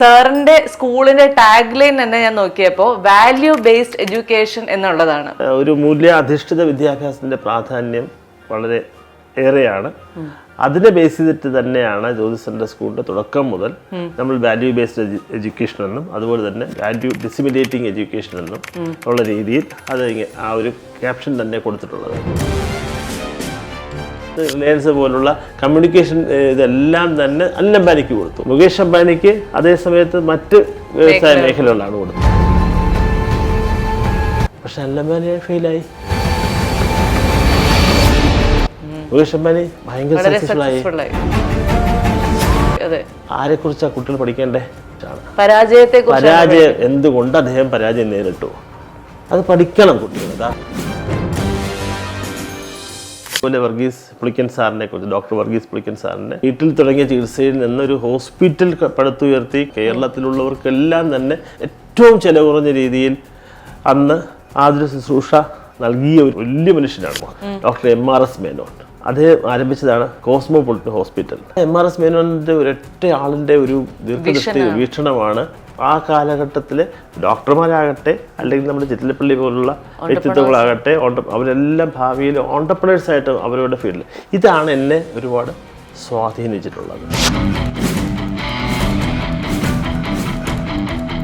സാറിന്റെ സ്കൂളിന്റെ tag line തന്നെ ഞാൻ നോക്കിയപ്പോൾ വാല്യൂ ബേസ്ഡ് എഡ്യൂക്കേഷൻ എന്നുള്ളതാണ്. ഒരു മൂല്യാധിഷ്ഠിത വിദ്യാഭ്യാസത്തിന്റെ പ്രാധാന്യം വളരെ ഏറെയാണ്. അതിനെ ബേസ് ചെയ്തിട്ട് തന്നെയാണ് ജ്യോതിസന്റെ സ്കൂളിന്റെ തുടക്കം മുതൽ നമ്മൾ വാല്യൂ ബേസ്ഡ് എഡ്യൂക്കേഷൻ എന്നും അതുപോലെ തന്നെ വാല്യൂ ഡിസിമിനേറ്റിംഗ് എഡ്യൂക്കേഷൻ എന്നും ഉള്ള രീതിയിൽ അത് ആ ഒരു ക്യാപ്ഷൻ തന്നെ കൊടുത്തിട്ടുള്ളത്. റിലയൻസ് പോലുള്ള കമ്മ്യൂണിക്കേഷൻ ഇതെല്ലാം തന്നെ അനിൽ അംബാനിക്ക് കൊടുത്തു. മുകേഷ് അംബാനിക്ക് അതേ സമയത്ത് മറ്റ് വ്യവസായ മേഖലകളാണ് കൊടുത്തത്. പക്ഷെ അനിൽ അംബാനി ഫെയിലായി. മുകേഷ് അംബാനി ഭയങ്കര സക്സസ്ഫുൾ ആയി. ആരെ കുറിച്ചാ കുട്ടികൾ പഠിക്കേണ്ടേ? പരാജയം എന്തുകൊണ്ട് അദ്ദേഹം പരാജയം നേരിട്ടു, അത് പഠിക്കണം കുട്ടികൾ. അതുപോലെ വർഗീസ് പുളിക്കൻ സാറിനെ കുറിച്ച്, ഡോക്ടർ വർഗീസ് പുളിക്കൻ സാറിനെ വീട്ടിൽ തുടങ്ങിയ ചികിത്സയിൽ നിന്നൊരു ഹോസ്പിറ്റൽ പടുത്തുയർത്തി കേരളത്തിലുള്ളവർക്കെല്ലാം തന്നെ ഏറ്റവും ചെലവ് കുറഞ്ഞ രീതിയിൽ അന്ന് ആതുര ശുശ്രൂഷ നൽകിയ ഒരു വലിയ മനുഷ്യനാണ് ഡോക്ടർ MRS മേനോൻ. അദ്ദേഹം ആരംഭിച്ചതാണ് കോസ്മോപൊളിറ്റൻ ഹോസ്പിറ്റൽ. MRS മേനോന്റെ ഒരൊറ്റ ആളിന്റെ ഒരു ദീർഘദൃഷ്ടി വീക്ഷണമാണ് ആ കാലഘട്ടത്തിലെ ഡോക്ടർമാരാകട്ടെ അല്ലെങ്കിൽ നമ്മുടെ ചിറ്റിലപ്പള്ളി പോലുള്ള വ്യക്തിത്വങ്ങളാകട്ടെ അവരെല്ലാം ഭാവിയിൽ ഓൺടർപ്രണേഴ്സായിട്ട് അവരുടെ ഫീൽഡിൽ ഇതാണ് എന്നെ ഒരുപാട് സ്വാധീനിച്ചിട്ടുള്ളത്.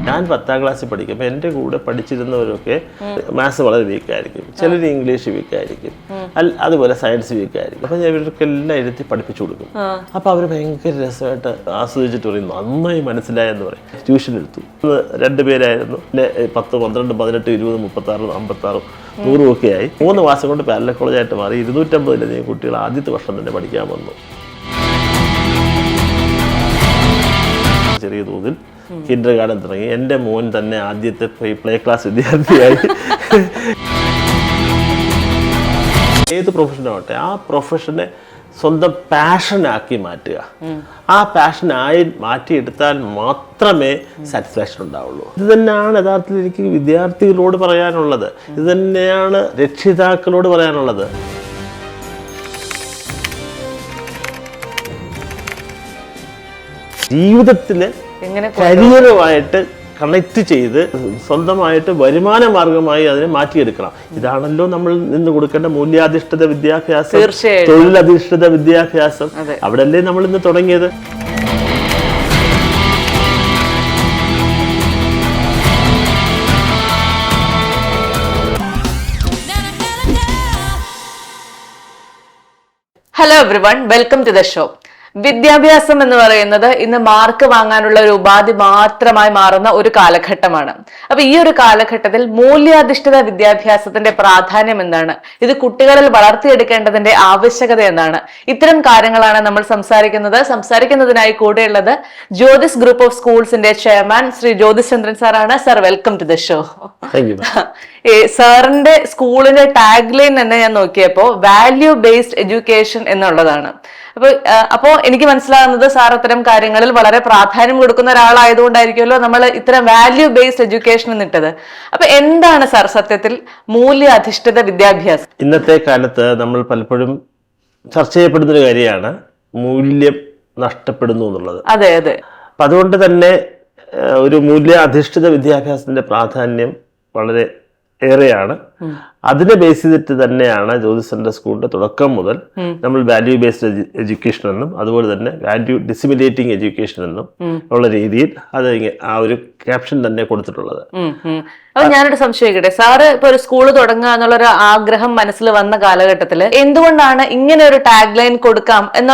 ഞാൻ 10ാം ക്ലാസ്സിൽ പഠിക്കുമ്പോൾ എൻ്റെ കൂടെ പഠിച്ചിരുന്നവരൊക്കെ മാത്സ് വളരെ വീക്കായിരിക്കും, ചിലർ ഇംഗ്ലീഷ് വീക്കായിരിക്കും, അതുപോലെ സയൻസ് വീക്കായിരിക്കും. അപ്പം ഞാൻ ഇവർക്കെല്ലാം എഴുതി പഠിപ്പിച്ചു കൊടുക്കും. അപ്പോൾ അവർ ഭയങ്കര രസമായിട്ട് ആസ്വദിച്ചിട്ട് പറയും നന്നായി മനസ്സിലായെന്ന് പറയും. ട്യൂഷൻ എടുത്തു. 2 പേരായിരുന്നു. പിന്നെ 10, 12, 18, 20, 36, 56, 100 ഒക്കെ ആയി. 3 മാസം കൊണ്ട് പാരലൽ കോളേജായിട്ട് മാറി. 250 കുട്ടികൾ ആദ്യത്തെ വർഷം തന്നെ പഠിക്കാൻ വന്നു. ചെറിയ തോതിൽ കിൻഡർ ഗാർഡൻ തുടങ്ങി. എൻ്റെ മോൻ തന്നെ ആദ്യത്തെ പ്ലേ ക്ലാസ് വിദ്യാർത്ഥിയായി. ഏത് പ്രൊഫഷനാവട്ടെ ആ പ്രൊഫഷനെ സ്വന്തം പാഷനാക്കി മാറ്റുക. ആ പാഷനായി മാറ്റിയെടുത്താൽ മാത്രമേ സാറ്റിസ്ഫാക്ഷൻ ഉണ്ടാവുള്ളൂ. ഇത് തന്നെയാണ് യഥാർത്ഥത്തിൽ എനിക്ക് വിദ്യാർത്ഥികളോട് പറയാനുള്ളത്. ഇത് തന്നെയാണ് രക്ഷിതാക്കളോട് പറയാനുള്ളത്. ജീവിതത്തില് കരിയറുമായിട്ട് കണക്ട് ചെയ്ത് സ്വന്തമായിട്ട് വരുമാന മാർഗമായി അതിനെ മാറ്റിയെടുക്കണം. ഇതാണല്ലോ നമ്മൾ നിന്ന് കൊടുക്കേണ്ട മൂല്യാധിഷ്ഠിത വിദ്യാഭ്യാസം, തൊഴിലധിഷ്ഠിത വിദ്യാഭ്യാസം. അവിടെയല്ലേ നമ്മൾ ഇന്ന് തുടങ്ങിയത്. Hello everyone, welcome to the show. വിദ്യാഭ്യാസം എന്ന് പറയുന്നത് ഇന്ന് മാർക്ക് വാങ്ങാനുള്ള ഒരു ഉപാധി മാത്രമായി മാറുന്ന ഒരു കാലഘട്ടമാണ്. അപ്പൊ ഈ ഒരു കാലഘട്ടത്തിൽ മൂല്യാധിഷ്ഠിത വിദ്യാഭ്യാസത്തിന്റെ പ്രാധാന്യം എന്താണ്, ഇത് കുട്ടികളിൽ വളർത്തിയെടുക്കേണ്ടതിന്റെ ആവശ്യകത എന്താണ്, ഇത്തരം കാര്യങ്ങളാണ് നമ്മൾ സംസാരിക്കുന്നതിനായി കൂടെയുള്ളത് ജ്യോതിസ് ഗ്രൂപ്പ് ഓഫ് സ്കൂൾസിന്റെ ചെയർമാൻ ശ്രീ ജ്യോതിസ് ചന്ദ്രൻ സാറാണ്. Sir, welcome to the show. സാറിന്റെ സ്കൂളിന്റെ ടാഗ് ലൈൻ തന്നെ ഞാൻ നോക്കിയപ്പോൾ വാല്യൂ ബേസ്ഡ് എഡ്യൂക്കേഷൻ എന്നുള്ളതാണ്. അപ്പോ എനിക്ക് മനസ്സിലാകുന്നത് സാർ അത്തരം കാര്യങ്ങളിൽ വളരെ പ്രാധാന്യം കൊടുക്കുന്ന ഒരാളായതുകൊണ്ടായിരിക്കുമല്ലോ നമ്മൾ ഇത്തരം വാല്യൂ ബേസ്ഡ് എഡ്യൂക്കേഷൻ എന്നിട്ടത്. അപ്പൊ എന്താണ് സാർ സത്യത്തിൽ മൂല്യാധിഷ്ഠിത വിദ്യാഭ്യാസം? ഇന്നത്തെ കാലത്ത് നമ്മൾ പലപ്പോഴും ചർച്ച ചെയ്യപ്പെടുന്ന ഒരു കാര്യമാണ് മൂല്യം നഷ്ടപ്പെടുന്നു എന്നുള്ളത്. അതെ അതെ. അപ്പൊ അതുകൊണ്ട് തന്നെ ഒരു മൂല്യാധിഷ്ഠിത വിദ്യാഭ്യാസത്തിന്റെ പ്രാധാന്യം വളരെ ഏറെയാണ്. അതിനെ ബേസ് ചെയ്തിട്ട് തന്നെയാണ് ജ്യോതിസന്റെ സ്കൂളിന്റെ തുടക്കം മുതൽ നമ്മൾ വാല്യൂ ബേസ്ഡ് എഡ്യൂക്കേഷൻ എന്നും അതുപോലെ തന്നെ വാല്യൂ ഡിസിമിനേറ്റിംഗ് എഡ്യൂക്കേഷൻ എന്നും ഉള്ള രീതിയിൽ അത് ആ ഒരു ക്യാപ്ഷൻ തന്നെ കൊടുത്തിട്ടുള്ളത്. അപ്പൊ ഞാനൊരു സംശയിക്കട്ടെ, സാറ് ഇപ്പൊ ഒരു സ്കൂള് തുടങ്ങുക എന്നുള്ളൊരു ആഗ്രഹം മനസ്സിൽ വന്ന കാലഘട്ടത്തില് എന്തുകൊണ്ടാണ് ഇങ്ങനെ ഒരു ടാഗ് ലൈൻ കൊടുക്കാം എന്ന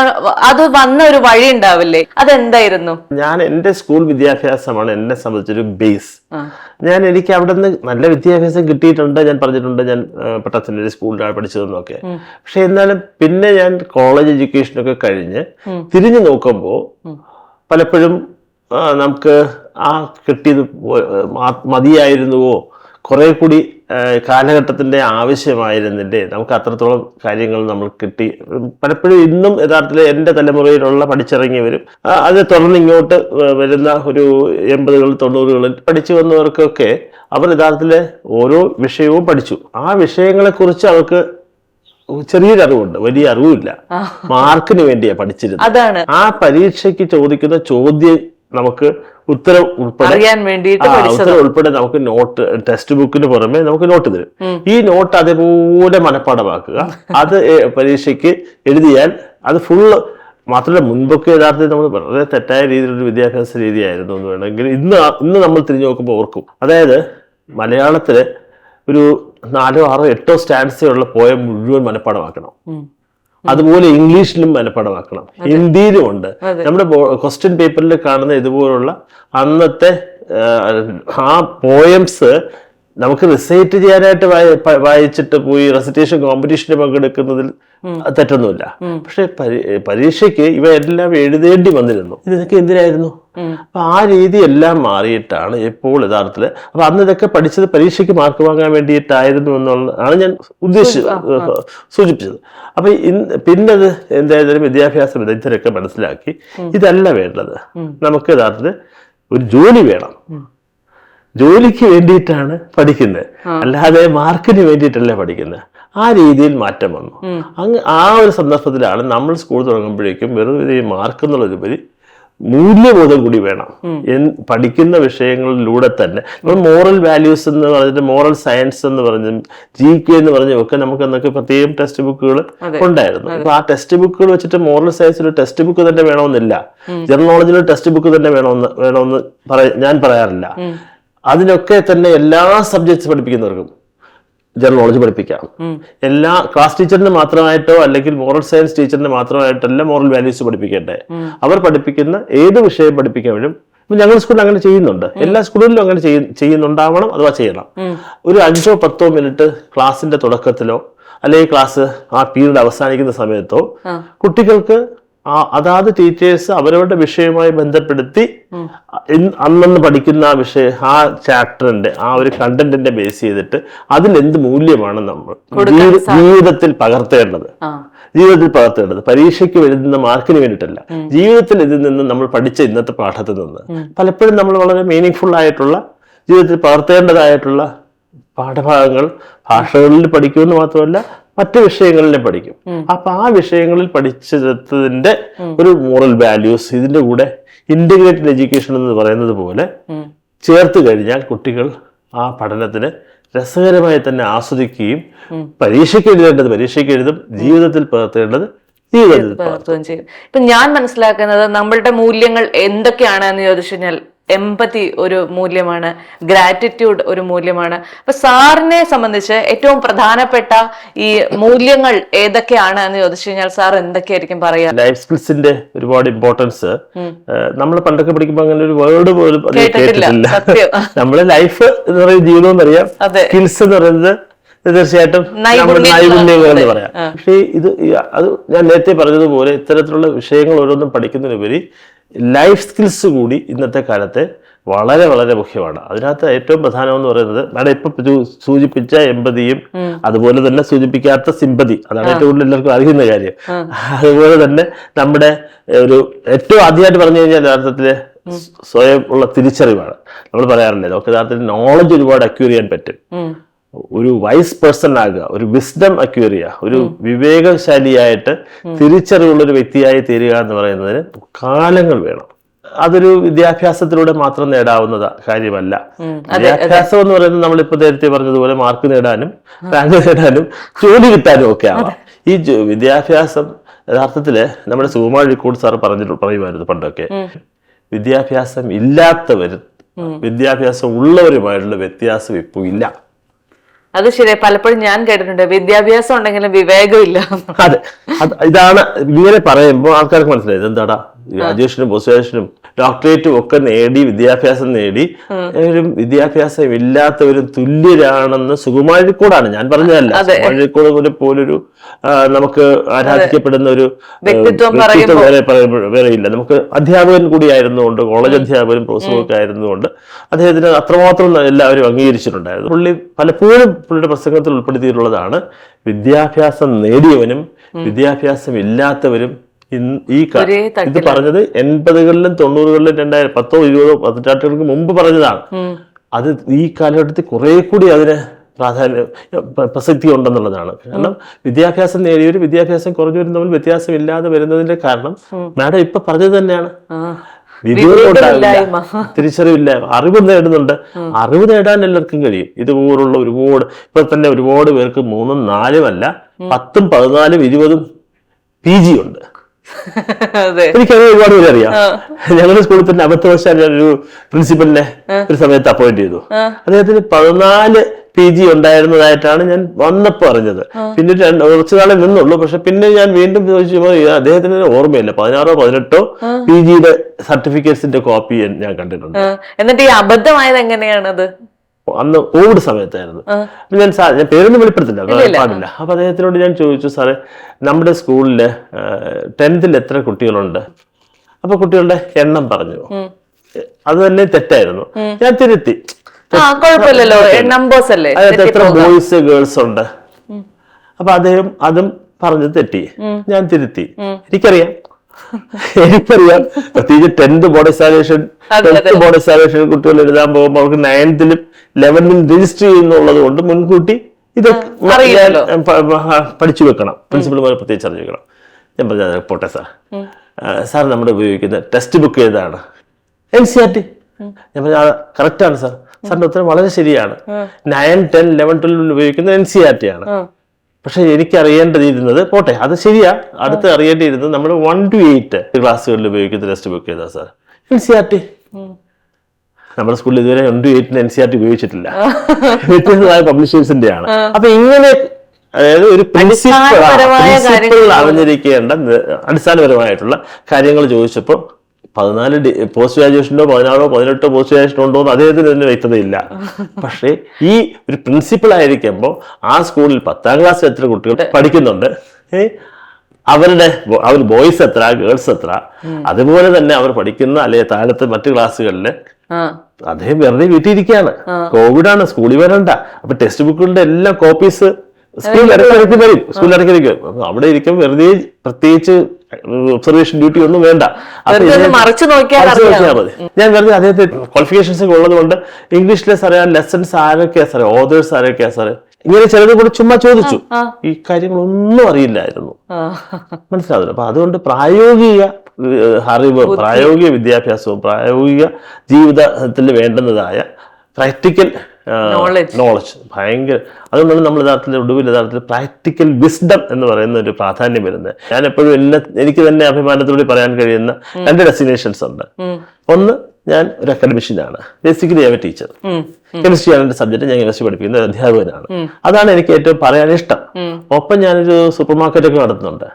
അത് വന്ന ഒരു വഴി ഉണ്ടാവില്ലേ? അതെന്തായിരുന്നു? ഞാൻ എന്റെ സ്കൂൾ വിദ്യാഭ്യാസമാണ് എന്നെ സംബന്ധിച്ചൊരു ബേസ്. എനിക്ക് അവിടെ നിന്ന് നല്ല വിദ്യാഭ്യാസം കിട്ടിയിട്ടുണ്ട്. ഞാൻ പറഞ്ഞിട്ടുണ്ട് ഞാൻ പട്ടത്തിന്റെ സ്കൂളിലാണ് പഠിച്ചതെന്നൊക്കെ. പക്ഷെ എന്നാലും പിന്നെ ഞാൻ കോളേജ് എഡ്യൂക്കേഷനൊക്കെ കഴിഞ്ഞ് തിരിഞ്ഞു നോക്കുമ്പോൾ പലപ്പോഴും നമുക്ക് ആ കിട്ടിയത് മതിയായിരുന്നുവോ, കുറെ കൂടി കാലഘട്ടത്തിന്റെ ആവശ്യമായിരുന്നില്ലേ, നമുക്ക് അത്രത്തോളം കാര്യങ്ങൾ നമ്മൾ കിട്ടി. പലപ്പോഴും ഇന്നും യഥാർത്ഥത്തിൽ എൻ്റെ തലമുറയിലുള്ള പഠിച്ചിറങ്ങിയവരും അത് തുടർന്ന് ഇങ്ങോട്ട് വരുന്ന ഒരു 80-കൾ 90-കളിൽ പഠിച്ചു വന്നവർക്കൊക്കെ അവർ യഥാർത്ഥത്തിൽ ഓരോ വിഷയവും പഠിച്ചു. ആ വിഷയങ്ങളെക്കുറിച്ച് അവർക്ക് ചെറിയൊരു അറിവുണ്ട്, വലിയ അറിവില്ല. മാർക്കിന് വേണ്ടിയാ പഠിച്ചിരുന്നത്. ആ പരീക്ഷയ്ക്ക് ചോദിക്കുന്ന ചോദ്യം നമുക്ക് ഉത്തരം ഉൾപ്പെടെ അറിയാൻ വേണ്ടിയിട്ട് ഉത്തരം ഉൾപ്പെടെ നമുക്ക് നോട്ട് ടെക്സ്റ്റ് ബുക്കിന് പുറമെ നമുക്ക് നോട്ട് തരും. ഈ നോട്ട് അതേപോലെ മനഃപ്പാഠമാക്കുക. അത് പരീക്ഷയ്ക്ക് എഴുതിയാൽ അത് ഫുള്ള് മാത്രമല്ല മുൻപൊക്കെ യഥാർത്ഥത്തിൽ നമ്മൾ വളരെ തെറ്റായ രീതിയിലൊരു വിദ്യാഭ്യാസ രീതിയായിരുന്നു എന്ന് വേണമെങ്കിൽ ഇന്ന് നമ്മൾ തിരിഞ്ഞു നോക്കുമ്പോൾ ഓർക്കും. അതായത് മലയാളത്തില് ഒരു 4, 6, 8 സ്റ്റാൻഡ്സുള്ള പോയം മുഴുവൻ മനഃപ്പാഠമാക്കണം. അതുപോലെ ഇംഗ്ലീഷിലും മനഃപ്പാഠമാക്കണം, ഹിന്ദിയിലും ഉണ്ട്. നമ്മുടെ ക്വസ്റ്റ്യൻ പേപ്പറിൽ കാണുന്ന ഇതുപോലുള്ള അന്നത്തെ ആ പോയംസ് നമുക്ക് റിസൈറ്റ് ചെയ്യാനായിട്ട് വായിച്ചിട്ട് പോയി റെസിറ്റേഷൻ കോമ്പറ്റീഷന് പങ്കെടുക്കുന്നതിൽ തെറ്റൊന്നുമില്ല. പക്ഷെ പരീക്ഷയ്ക്ക് ഇവയെല്ലാം എഴുതേണ്ടി വന്നിരുന്നു. ഇതൊക്കെ എന്തിനായിരുന്നു? അപ്പൊ ആ രീതി എല്ലാം മാറിയിട്ടാണ് ഇപ്പോൾ യഥാർത്ഥത്തില്. അപ്പൊ അന്ന് ഇതൊക്കെ പഠിച്ചത് പരീക്ഷയ്ക്ക് മാർക്ക് വാങ്ങാൻ വേണ്ടിയിട്ടായിരുന്നു എന്നുള്ളതാണ് ഞാൻ സൂചിപ്പിച്ചത്. അപ്പൊ പിന്നത് എന്തായാലും വിദ്യാഭ്യാസ വിദഗ്ധരൊക്കെ മനസ്സിലാക്കി ഇതല്ല വേണ്ടത്, നമുക്ക് യഥാർത്ഥത്തിൽ ഒരു ജോലി വേണം, ജോലിക്ക് വേണ്ടിയിട്ടാണ് പഠിക്കുന്നത്, അല്ലാതെ മാർക്കിന് വേണ്ടിയിട്ടല്ല പഠിക്കുന്നത്. ആ രീതിയിൽ മാറ്റം വന്നു. ആ ഒരു സന്ദർഭത്തിലാണ് നമ്മൾ സ്കൂൾ തുടങ്ങുമ്പോഴേക്കും വെറും മാർക്ക് എന്നുള്ളൊരുപരി മൂല്യബോധം കൂടി വേണം. പഠിക്കുന്ന വിഷയങ്ങളിലൂടെ തന്നെ നമ്മൾ മോറൽ വാല്യൂസ് എന്ന് പറഞ്ഞിട്ട് മോറൽ സയൻസ് എന്ന് പറഞ്ഞും GK എന്ന് പറഞ്ഞും ഒക്കെ നമുക്ക് എന്നൊക്കെ പ്രത്യേകം ടെക്സ്റ്റ് ബുക്കുകൾ ഉണ്ടായിരുന്നു. അപ്പൊ ആ ടെക്സ്റ്റ് ബുക്കുകൾ വെച്ചിട്ട് മോറൽ സയൻസിൽ ടെക്സ്റ്റ് ബുക്ക് തന്നെ വേണമെന്നില്ല, ജനറൽ നോളജിൽ ടെക്സ്റ്റ് ബുക്ക് തന്നെ വേണമെന്ന് ഞാൻ പറയാറില്ല. അതിനൊക്കെ തന്നെ എല്ലാ സബ്ജക്ട്സ് പഠിപ്പിക്കുന്നവർക്കും ജനറൽ നോളജ് പഠിപ്പിക്കാം. എല്ലാ ക്ലാസ് ടീച്ചറിന് മാത്രമായിട്ടോ അല്ലെങ്കിൽ മോറൽ സയൻസ് ടീച്ചറിന് മാത്രമായിട്ടല്ല മോറൽ വാല്യൂസ് പഠിപ്പിക്കേണ്ടത്. അവർ പഠിപ്പിക്കുന്ന ഏത് വിഷയം പഠിപ്പിക്കാനും ഞങ്ങളുടെ സ്കൂളിൽ അങ്ങനെ ചെയ്യുന്നുണ്ട്. എല്ലാ സ്കൂളുകളിലും അങ്ങനെ ചെയ്യുന്നുണ്ടാവണം, അഥവാ ചെയ്യണം. ഒരു 5 or 10 മിനിറ്റ് ക്ലാസിന്റെ തുടക്കത്തിലോ അല്ലെങ്കിൽ ക്ലാസ് ആ പീരീഡ് അവസാനിക്കുന്ന സമയത്തോ കുട്ടികൾക്ക് അതാത് ടീച്ചേഴ്സ് അവരവരുടെ വിഷയവുമായി ബന്ധപ്പെടുത്തി അന്നന്ന് പഠിക്കുന്ന ആ ആ ചാപ്റ്ററിന്റെ ആ ഒരു കണ്ടന്റിന്റെ ബേസ് ചെയ്തിട്ട് അതിൽ എന്ത് മൂല്യമാണ് നമ്മൾ ജീവിതത്തിൽ പകർത്തേണ്ടത്. പരീക്ഷയ്ക്ക് എഴുതുന്ന മാർക്കിന് വേണ്ടിയിട്ടല്ല, ജീവിതത്തിൽ ഇതിൽ നിന്ന് നമ്മൾ പഠിച്ച ഇന്നത്തെ പാഠത്തിൽ നിന്ന് പലപ്പോഴും നമ്മൾ വളരെ മീനിങ് ഫുൾ ആയിട്ടുള്ള ജീവിതത്തിൽ പകർത്തേണ്ടതായിട്ടുള്ള പാഠഭാഗങ്ങൾ ഭാഷകളിൽ പഠിക്കുമെന്ന് മാത്രമല്ല മറ്റു വിഷയങ്ങളിലും പഠിക്കും. അപ്പൊ ആ വിഷയങ്ങളിൽ പഠിച്ചെടുത്തതിന്റെ ഒരു മോറൽ വാല്യൂസ് ഇതിന്റെ കൂടെ ഇന്റഗ്രേറ്റഡ് എഡ്യൂക്കേഷൻ എന്ന് പറയുന്നത് പോലെ ചേർത്ത് കഴിഞ്ഞാൽ കുട്ടികൾ ആ പഠനത്തിന് രസകരമായി തന്നെ ആസ്വദിക്കുകയും പരീക്ഷയ്ക്ക് എഴുതും, ജീവിതത്തിൽ പകർത്തേണ്ടത് ജീവിതത്തിൽ പകർത്തുകയും ചെയ്യും. ഇപ്പൊ ഞാൻ മനസ്സിലാക്കുന്നത് നമ്മളുടെ മൂല്യങ്ങൾ എന്തൊക്കെയാണ് എന്ന് ചോദിച്ചു കഴിഞ്ഞാൽ എമ്പതി ഒരു മൂല്യമാണ്, ഗ്രാറ്റിറ്റ്യൂഡ് ഒരു മൂല്യമാണ്. അപ്പൊ സാറിനെ സംബന്ധിച്ച് ഏറ്റവും പ്രധാനപ്പെട്ട ഈ മൂല്യങ്ങൾ ഏതൊക്കെയാണ് എന്ന് ചോദിച്ചു കഴിഞ്ഞാൽ സാർ എന്തൊക്കെയായിരിക്കും പറയാ? ലൈഫ് സ്കിൽസിന്റെ ഒരുപാട് ഇമ്പോർട്ടൻസ് നമ്മൾ പണ്ടൊക്കെ പഠിക്കുമ്പോൾ അങ്ങനെ ഒരു വേർഡ് പോലും കേട്ടിട്ടില്ല. നമ്മള് ലൈഫ് എന്ന് പറയുന്ന ജീവിതം എന്നറിയാം, സ്കിൽസ് എന്ന് പറയുന്നത് തീർച്ചയായിട്ടും നൈപുണ്യങ്ങൾ എന്ന് പറയാം. പക്ഷേ അത് ഞാൻ നേരത്തെ പറഞ്ഞതുപോലെ ഇത്തരത്തിലുള്ള വിഷയങ്ങൾ ഓരോന്നും പഠിക്കുന്നതിനുപരി ലൈഫ് സ്കിൽസ് കൂടി ഇന്നത്തെ കാലത്ത് വളരെ വളരെ മുഖ്യമാണ്. അതിനകത്ത് ഏറ്റവും പ്രധാനം എന്ന് പറയുന്നത് മാഡം ഇപ്പൊ സൂചിപ്പിച്ച എമ്പതിയും അതുപോലെ തന്നെ സൂചിപ്പിക്കാത്ത സിമ്പതി, അതാണ് ഏറ്റവും കൂടുതൽ എല്ലാവർക്കും അറിയുന്ന കാര്യം. അതുപോലെ തന്നെ നമ്മുടെ ഒരു ഏറ്റവും ആദ്യമായിട്ട് പറഞ്ഞു കഴിഞ്ഞാൽ യഥാർത്ഥത്തില് സ്വയം ഉള്ള തിരിച്ചറിവാണ്. നമ്മൾ പറയാറില്ലേ നമുക്ക് യഥാർത്ഥത്തിൽ നോളജ് ഒരുപാട് അക്യൂർ ചെയ്യാൻ പറ്റും. ഒരു വൈസ് പേഴ്സൺ ആകുക, ഒരു വിസ്ഡം അക്യൂർ ചെയ്യുക, ഒരു വിവേകശാലിയായിട്ട് തിരിച്ചറിവുള്ള ഒരു വ്യക്തിയായി തീരുക എന്ന് പറയുന്നതിന് കാലങ്ങൾ വേണം. അതൊരു വിദ്യാഭ്യാസത്തിലൂടെ മാത്രം നേടാവുന്ന കാര്യമല്ല. വിദ്യാഭ്യാസം എന്ന് പറയുന്നത് നമ്മളിപ്പോ നേരത്തെ പറഞ്ഞതുപോലെ മാർക്ക് നേടാനും റാങ്ക് നേടാനും ജോലി കിട്ടാനും ഒക്കെ ആവാം. ഈ വിദ്യാഭ്യാസം യഥാർത്ഥത്തില് നമ്മുടെ സുകുമാർ അഴീക്കോട് സാർ പറയുമായിരുന്നു പണ്ടൊക്കെ, വിദ്യാഭ്യാസം ഇല്ലാത്തവരും വിദ്യാഭ്യാസം ഉള്ളവരുമായിട്ടുള്ള വ്യത്യാസം ഇപ്പൊ ഇല്ല. അത് ശരിയാ, പലപ്പോഴും ഞാൻ കേട്ടിട്ടുണ്ട് വിദ്യാഭ്യാസം ഉണ്ടെങ്കിലും വിവേകമില്ല. അതെ, ഇതാണ് ഇങ്ങനെ പറയുമ്പോൾ ആൾക്കാർക്ക് മനസ്സിലായത് എന്താടാ ഗ്രാജുവേഷനും പോസ്റ്റ് ഗ്രാജുവേഷനും ഡോക്ടറേറ്റും ഒക്കെ നേടി വിദ്യാഭ്യാസം നേടി വിദ്യാഭ്യാസം ഇല്ലാത്തവരും തുല്യരാണെന്ന് സുകുമാർ അഴീക്കോടാണ്, ഞാൻ പറഞ്ഞതല്ല. സുകുമാർ അഴീക്കോട് പോലൊരു നമുക്ക് ആരാധിക്കപ്പെടുന്ന ഒരു വ്യക്തിത്വം വേറെ ഇല്ല. നമുക്ക് അധ്യാപകൻ കൂടി ആയിരുന്നുകൊണ്ട്, കോളേജ് അധ്യാപകനും പ്രൊഫസറും ഒക്കെ ആയിരുന്നുകൊണ്ട് അദ്ദേഹത്തിന് അത്രമാത്രം എല്ലാവരും അംഗീകരിച്ചിട്ടുണ്ടായിരുന്നു. പുള്ളി പലപ്പോഴും പുള്ളിയുടെ പ്രസംഗത്തിൽ ഉൾപ്പെടുത്തിയിട്ടുള്ളതാണ് വിദ്യാഭ്യാസം നേടിയവനും വിദ്യാഭ്യാസം ഇല്ലാത്തവരും ഇത് പറഞ്ഞത് 80കളിലും 90കളിലും 2010, 20 പതിറ്റാണ്ടുകൾക്ക് മുമ്പ് പറഞ്ഞതാണ്. അത് ഈ കാലഘട്ടത്തിൽ കുറെ കൂടി അതിന് പ്രസക്തി ഉണ്ടെന്നുള്ളതാണ്. കാരണം വിദ്യാഭ്യാസം നേടിയവരും വിദ്യാഭ്യാസം കുറഞ്ഞവരും തമ്മിൽ വ്യത്യാസം ഇല്ലാതെ വരുന്നതിന്റെ കാരണം മാഡം ഇപ്പൊ പറഞ്ഞത് തന്നെയാണ്. വിവേകം ഉണ്ടാവില്ല, തിരിച്ചറിവില്ലായ്മ. അറിവ് നേടുന്നുണ്ട്, അറിവ് നേടാൻ എല്ലാവർക്കും കഴിയും. ഇതുപോലുള്ള ഒരുപാട് ഇപ്പൊ തന്നെ ഒരുപാട് പേർക്ക് 3ഉം 4ഉം അല്ല 10ഉം 14ഉം 20ഉം PG ഉണ്ട്. എനിക്കത് ഒരുപാട് പേര് അറിയാം. ഞങ്ങളുടെ സ്കൂളിൽ തന്നെ അബദ്ധവശാൽ ഞാനൊരു പ്രിൻസിപ്പലിനെ ഒരു സമയത്ത് അപ്പോയിന്റ് ചെയ്തു. അദ്ദേഹത്തിന് 14 PG ഉണ്ടായിരുന്നതായിട്ടാണ് ഞാൻ വന്നപ്പോ അറിഞ്ഞത്. പിന്നെ കുറച്ചു നാളെ നിന്നുള്ളൂ. പക്ഷെ പിന്നെ ഞാൻ വീണ്ടും ചോദിച്ചപ്പോൾ അദ്ദേഹത്തിന് ഓർമ്മയില്ല, 16ഓ 18ഓ PGയുടെ സർട്ടിഫിക്കറ്റ്സിന്റെ കോപ്പി ഞാൻ കണ്ടിട്ടുണ്ട്. എന്നിട്ട് ഈ അബദ്ധമായത് എങ്ങനെയാണത്? അന്ന് കോവിഡ് സമയത്തായിരുന്നു. ഞാൻ പേരൊന്നും വെളിപ്പെടുത്തില്ല, പാടില്ല. അപ്പൊ അദ്ദേഹത്തിനോട് ഞാൻ ചോദിച്ചു, സാറേ നമ്മുടെ സ്കൂളില് 10th എത്ര കുട്ടികളുണ്ട്? അപ്പൊ കുട്ടികളുടെ എണ്ണം പറഞ്ഞു. അത് തന്നെ തെറ്റായിരുന്നു. ഞാൻ തിരുത്തി, എത്ര ബോയ്സ് ഗേൾസ് ഉണ്ട്? അപ്പൊ അദ്ദേഹം അതും പറഞ്ഞു തെറ്റി. ഞാൻ തിരുത്തി. എനിക്കറിയാം പ്രത്യേകിച്ച് 10th board examination, 12th board examination കുട്ടികൾ എഴുതാൻ പോകുമ്പോൾ അവർക്ക് 9th 11th രജിസ്റ്റർ ചെയ്യുന്നുള്ളത് കൊണ്ട് മുൻകൂട്ടി ഇത് പഠിച്ചു വെക്കണം. പ്രിൻസിപ്പൽമാർ പ്രത്യേകിച്ച് അറിഞ്ഞു വെക്കണം. ഞാൻ പറഞ്ഞ പോട്ടെ സാർ നമ്മുടെ ഉപയോഗിക്കുന്ന ടെക്സ്റ്റ് ബുക്ക് ഏതാണ്? NCERT. ഞാൻ പറഞ്ഞ കറക്റ്റാണ് സാർ, സാറിന്റെ ഉത്തരം വളരെ ശരിയാണ്. 9, 10, 11, 12 ഉപയോഗിക്കുന്ന NCERT ആണ്. പക്ഷെ എനിക്ക് അറിയേണ്ടിയിരുന്നത്, പോട്ടെ അത് ശരിയാ, അടുത്ത് അറിയേണ്ടിയിരുന്നത് നമ്മൾ 1 to 8 ക്ലാസ്സുകളിൽ ഉപയോഗിക്കുന്ന ടെക്സ്റ്റ് ബുക്ക് ഏതാ സാർ? NCERT. നമ്മുടെ സ്കൂളിൽ ഇതുവരെ 1 to 8 NCERT ഉപയോഗിച്ചിട്ടില്ല. വ്യത്യസ്തമായ പബ്ലിഷേഴ്സിന്റെ ആണ്. അപ്പൊ ഇങ്ങനെ, അതായത് ഒരു പ്രിൻസിപ്പിൾ അറിഞ്ഞിരിക്കേണ്ട അടിസ്ഥാനപരമായിട്ടുള്ള കാര്യങ്ങൾ ചോദിച്ചപ്പോൾ 14 പോസ്റ്റ് ഗ്രാജുവേഷനോ 16ഓ 18ഓ പോസ്റ്റ് ഗ്രാജുവേഷൻ ഉണ്ടോ എന്ന് അദ്ദേഹത്തിന് തന്നെ വ്യക്തതയില്ല. പക്ഷേ ഈ ഒരു പ്രിൻസിപ്പൾ ആയിരിക്കുമ്പോൾ ആ സ്കൂളിൽ 10ാം ക്ലാസ്സിൽ എത്ര കുട്ടികൾ പഠിക്കുന്നുണ്ട്, അവർ ബോയ്സ് എത്ര, ഗേൾസ് എത്ര, അതുപോലെ തന്നെ അവർ പഠിക്കുന്ന അല്ലെങ്കിൽ താഴത്തെ മറ്റു ക്ലാസ്സുകളില് അദ്ദേഹം വെറുതെ വീട്ടിലിരിക്കുകയാണ്. കോവിഡാണ്, സ്കൂളിൽ വരണ്ട. അപ്പൊ ടെക്സ്റ്റ് ബുക്കുകളുടെ എല്ലാം കോപ്പീസ് സ്കൂളിൽ ഇടയ്ക്കിടയ്ക്ക് വരും, സ്കൂളിൽ ഇടയ്ക്കിടയ്ക്ക്. അവിടെ ഇരിക്കും, വെറുതെ പ്രത്യേകിച്ച് ഒബ്സർവേഷൻ ഡ്യൂട്ടി ഒന്നും വേണ്ട. മറിച്ച് നോക്കിയാൽ മതി. ഞാൻ വെറുതെ അദ്ദേഹത്തെ ക്വാളിഫിക്കേഷൻസ് ഉള്ളത് കൊണ്ട് ഇംഗ്ലീഷിലെ അറിയാം, ലെസൺസ് ആരൊക്കെയാ സാറേ, ഓതേഴ്സ് ആരൊക്കെയാ സാറേ, ഇങ്ങനെ ചിലത് കൂടെ ചുമ്മാ ചോദിച്ചു. ഈ കാര്യങ്ങളൊന്നും അറിയില്ലായിരുന്നു, മനസ്സിലാവില്ല. അപ്പൊ അതുകൊണ്ട് പ്രായോഗിക അറിവ്, പ്രായോഗിക വിദ്യാഭ്യാസവും പ്രായോഗിക ജീവിതത്തിൽ വേണ്ടുന്നതായ പ്രാക്ടിക്കൽ നോളജ് ഭയങ്കര. അതുകൊണ്ടാണ് നമ്മൾ യഥാർത്ഥത്തിൽ പ്രാക്ടിക്കൽ വിസ്ഡം എന്ന് പറയുന്ന ഒരു പ്രാധാന്യം വരുന്നത്. ഞാൻ എപ്പോഴും എനിക്ക് തന്നെ അഭിമാനത്തോടെ പറയാൻ കഴിയുന്ന 2 ഡെസ്റ്റിനേഷൻസ് ഉണ്ട്. ഒന്ന്, ഞാൻ ഒരു അക്കാഡമിഷ്യനാണ്, ബേസിക്കലി ഞാൻ ടീച്ചർ. കെമിസ്ട്രിയാണ് എന്റെ സബ്ജക്ട്, ഞാൻ കെമിസ്ട്രി പഠിപ്പിക്കുന്ന ഒരു അധ്യാപകനാണ്. അതാണ് എനിക്ക് ഏറ്റവും പറയാൻ ഇഷ്ടം. ഒപ്പം ഞാനൊരു സൂപ്പർ മാർക്കറ്റ് ഒക്കെ നടത്തുന്നുണ്ട്,